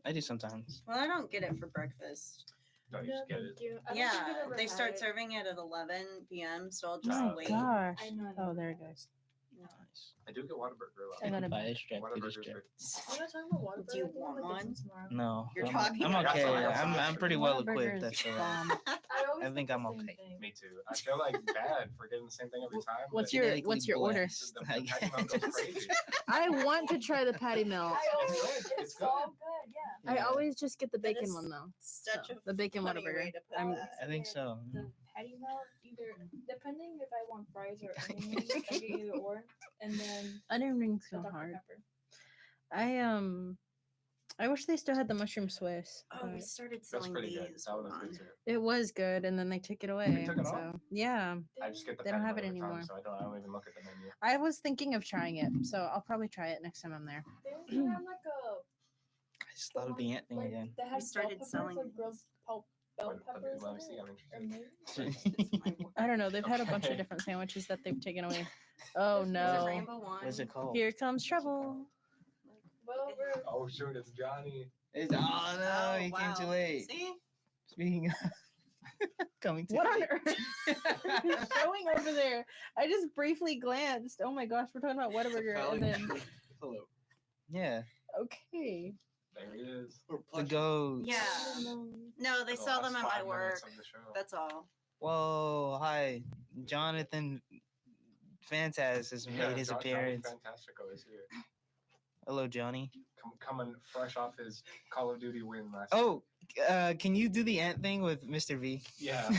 I do sometimes. Well, I don't get it for breakfast. No, you just get it. thank you. I don't think Yeah, I've ever they had start it. serving it at 11 p.m. So I'll just Oh, wait. gosh. I know. Oh, there it goes. No. nice. I do get Whataburger a lot. I got a Fire strap, Whataburger's pita strap. great. We're not talking about water. Do you I think I'm want gonna get one? some tomorrow. No, You're I'm, talking I'm about okay. it. I'm pretty well equipped. Whataburger's That's bomb. I always I think get I'm the same okay. thing. Me too. I feel like bad for getting the same thing every time. What's but your Genetically What's your order? blessed, the I patty melt goes guess. crazy. I want to try the patty melt. It's good. It's good. so good. Yeah. I Yeah, always just get the That bacon is one though. Such So, a the bacon funny Whataburger. way to put I'm- that. I think so. The patty melt, either depending if I want fries or onion rings, I get either or, and then Onion rings the go Dr. hard. Pepper. I wish they still had the mushroom Swiss. Oh, we but started That's selling pretty good. these. That Hold one was on. good too. it was good, and then they took it away. took it off? so yeah, I just get the They don't patty have melt it every time, anymore. so I don't even look at the menu. I was thinking of trying it, so I'll probably try it next time I'm there. Didn't you have like a I just thought of the ant thing like, again. that had started bell peppers, selling like grilled bell peppers Let me in see. it? I'm Or interested. maybe? I don't know. They've had a bunch of Okay. different sandwiches that they've taken away. Oh Is it Is it no! rainbow one? What's it called? Here comes trouble. Well, we're Oh shoot, it's Johnny. It's, oh no, Oh, you came too wow. late. See? Speaking of coming too What on late. earth is showing over there? I just briefly glanced. Oh my gosh, we're talking about Whataburger, and then Hello. Yeah, okay. There he is. the goat. Yeah. No, they The sell them last at 5 my minutes work. of the show. That's all. Whoa, hi, Jonathan. Fantas has made his Johnny appearance. Fantastico is here. Hello, Johnny. Coming fresh off his Call of Duty win last. Oh, can you do the ant thing with Mr. V? Yeah.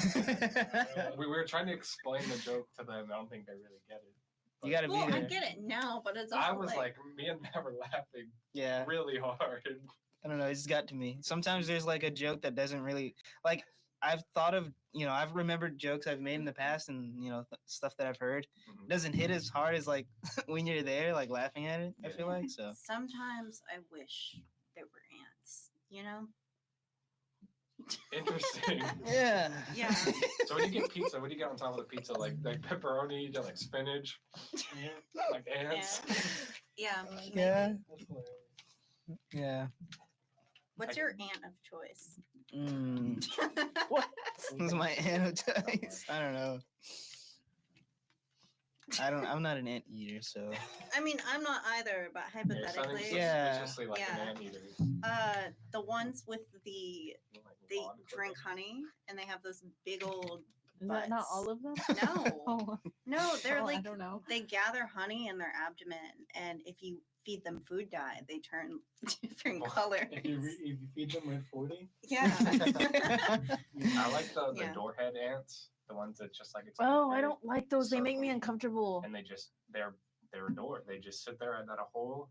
We were trying to explain the joke to them. I don't think they really get it. You gotta Well, be I there. get it now, but it's I also was like, me and Matt were laughing Yeah, really hard. I don't know. It just got to me. Sometimes there's like a joke that doesn't really like. I've thought of, I've remembered jokes I've made in the past, and stuff that I've heard. Mhm. It doesn't hit as hard as like when you're there, like laughing at it. I feel like so. sometimes I wish there were ants, you know? Interesting. Yeah. Yeah. So when you get pizza, what do you get on top of the pizza? Like pepperoni, you get like spinach, like ants. Yeah. Yeah. Yeah. What's your ant of choice? What? This is my annotace. I don't know. I'm not an ant eater, so. I mean, I'm not either, but You're sounding hypothetically, Yeah. suspiciously like Yeah. an anteater. the ones with the You know, like they lawn drink equipment. honey and they have those big old Is that not butts. all of them? No. Oh, No, they're oh, I like don't know. they gather honey in their abdomen, and if you feed them food dye, they turn different Oh, colors. If you feed them with 40, Yeah. I like the Yeah. doorhead ants, the ones that just like. It's Oh, like I don't like those. They make me circle. uncomfortable. And they're adored. They just sit there at a hole.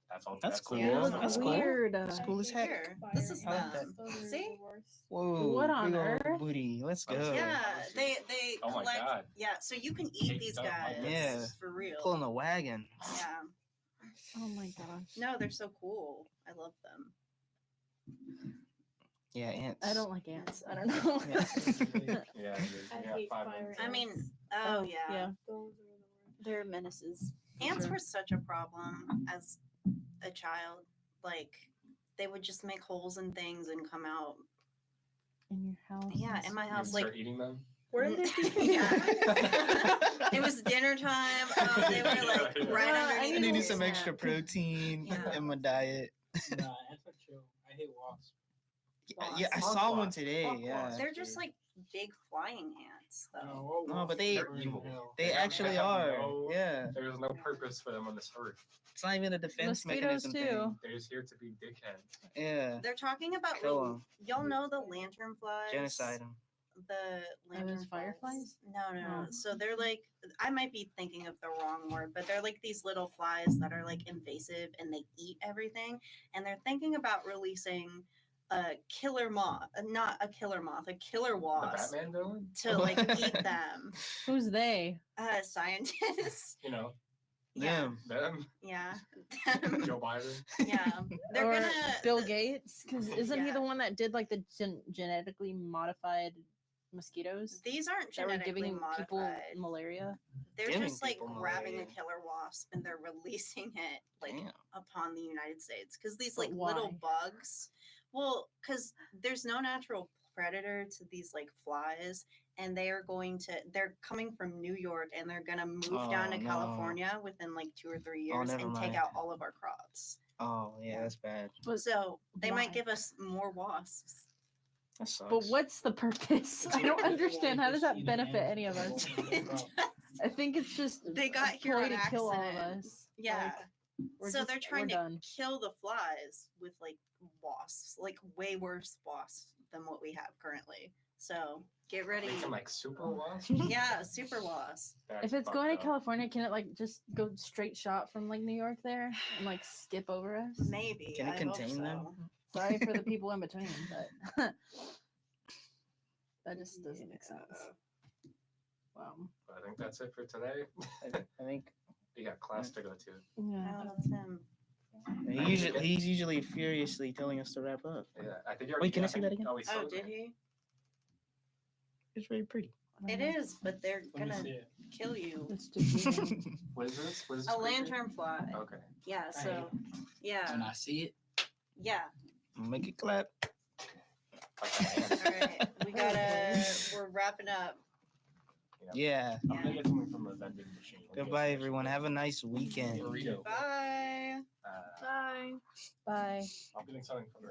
That's all. That's the cool. Yeah. whole That's song. cool. Weird. That's cool as heck. Here, this is I like them. Those are See? the worst. Whoa. What on big old earth? Booty. Let's go. Oh, Yeah, Let's see. they Oh my collect. God. Yeah, so you can eat Caked these up like guys. this. Yeah. For real. Pulling a wagon. Yeah. Oh my gosh. No, they're so cool. I love them. Yeah, ants. I don't like ants. I don't know. Yeah. Yeah. I yeah, hate 5 fire minutes. I mean, ants. oh yeah. Yeah. Those are the worst. They're menaces. Ants sure. were such a problem as a child. Like they would just make holes in things and come out. In your house. Yeah, in my You house, start like eating them. Where did they yeah. It was dinner time. They were like Yeah. right Yeah, underneath. I I the need need some wall. extra protein Yeah. in my diet. nah, ants are chill. I hate wasps. Yeah, I Fuck saw one wasps. today. Fuck Yeah. wasps. They're just like big flying ants, though. No, but they- They're evil. They They actually have are. no- Yeah. There's no purpose for them on this earth. It's not even a defense Mosquitoes, mechanism too. thing. They're just here to be dickheads. Yeah. They're talking about Kill 'em. y'all know the lantern flies. Genocide them. The lantern those fireflies? No. Oh. So they're like I might be thinking of the wrong word, but they're like these little flies that are like invasive and they eat everything. And they're thinking about releasing a killer moth, not a killer moth, a killer The wasp Batman villain? to like eat them. Who's they? Scientists. You know, Yeah. Them. them. Yeah. Joe Biden. Yeah. They're or gonna Bill Gates? Because isn't he Yeah. the one that did like the genetically modified mosquitoes These aren't that were genetically giving people modified. malaria? They're giving just like people grabbing a malaria. killer wasp and they're releasing it like Damn. upon the United States because these But like little why? bugs. Well, because there's no natural predator to these like flies, and they're coming from New York, and they're gonna move down to Oh, no. California within like 2 or 3 Oh, years never and take mind. out all of our crops. Oh yeah, that's bad. But, So they might why? give us more wasps. That sucks. but what's the purpose? I don't understand. How does that benefit any of us? I think it's just They got a here ploy on to kill all of accident. us. Yeah. Like, we're So just- they're trying we're to done. kill the flies with like wasps, like way worse wasps than what we have currently. So get ready. Making like super wasps. Yeah, super wasps. That's If it's fucked going to up. California, can it like just go straight shot from like New York there and like skip over us? Maybe. Can it I hope contain them? Mm-hmm. Sorry for the people in between, but that just doesn't make sense. Wow. I think that's it for today. I think You got class to go to. Yeah. Oh, that's him. he's usually furiously telling us to wrap up. Yeah, I think you're. Wait, can I see that again? Oh, we Oh, sold did it. he? It's very pretty. It is, but they're Let me gonna see it. kill you. It's just What is this? What is this? A creature? lantern fly. Okay. Yeah, I so hate yeah. And I see it. Yeah. Make it clap. Okay. All right. We're wrapping up. Yeah. I'm gonna get something from the vending machine. Goodbye, everyone. Have a nice weekend. Burrito. Bye. Uh, Bye. bye. I'm getting something from the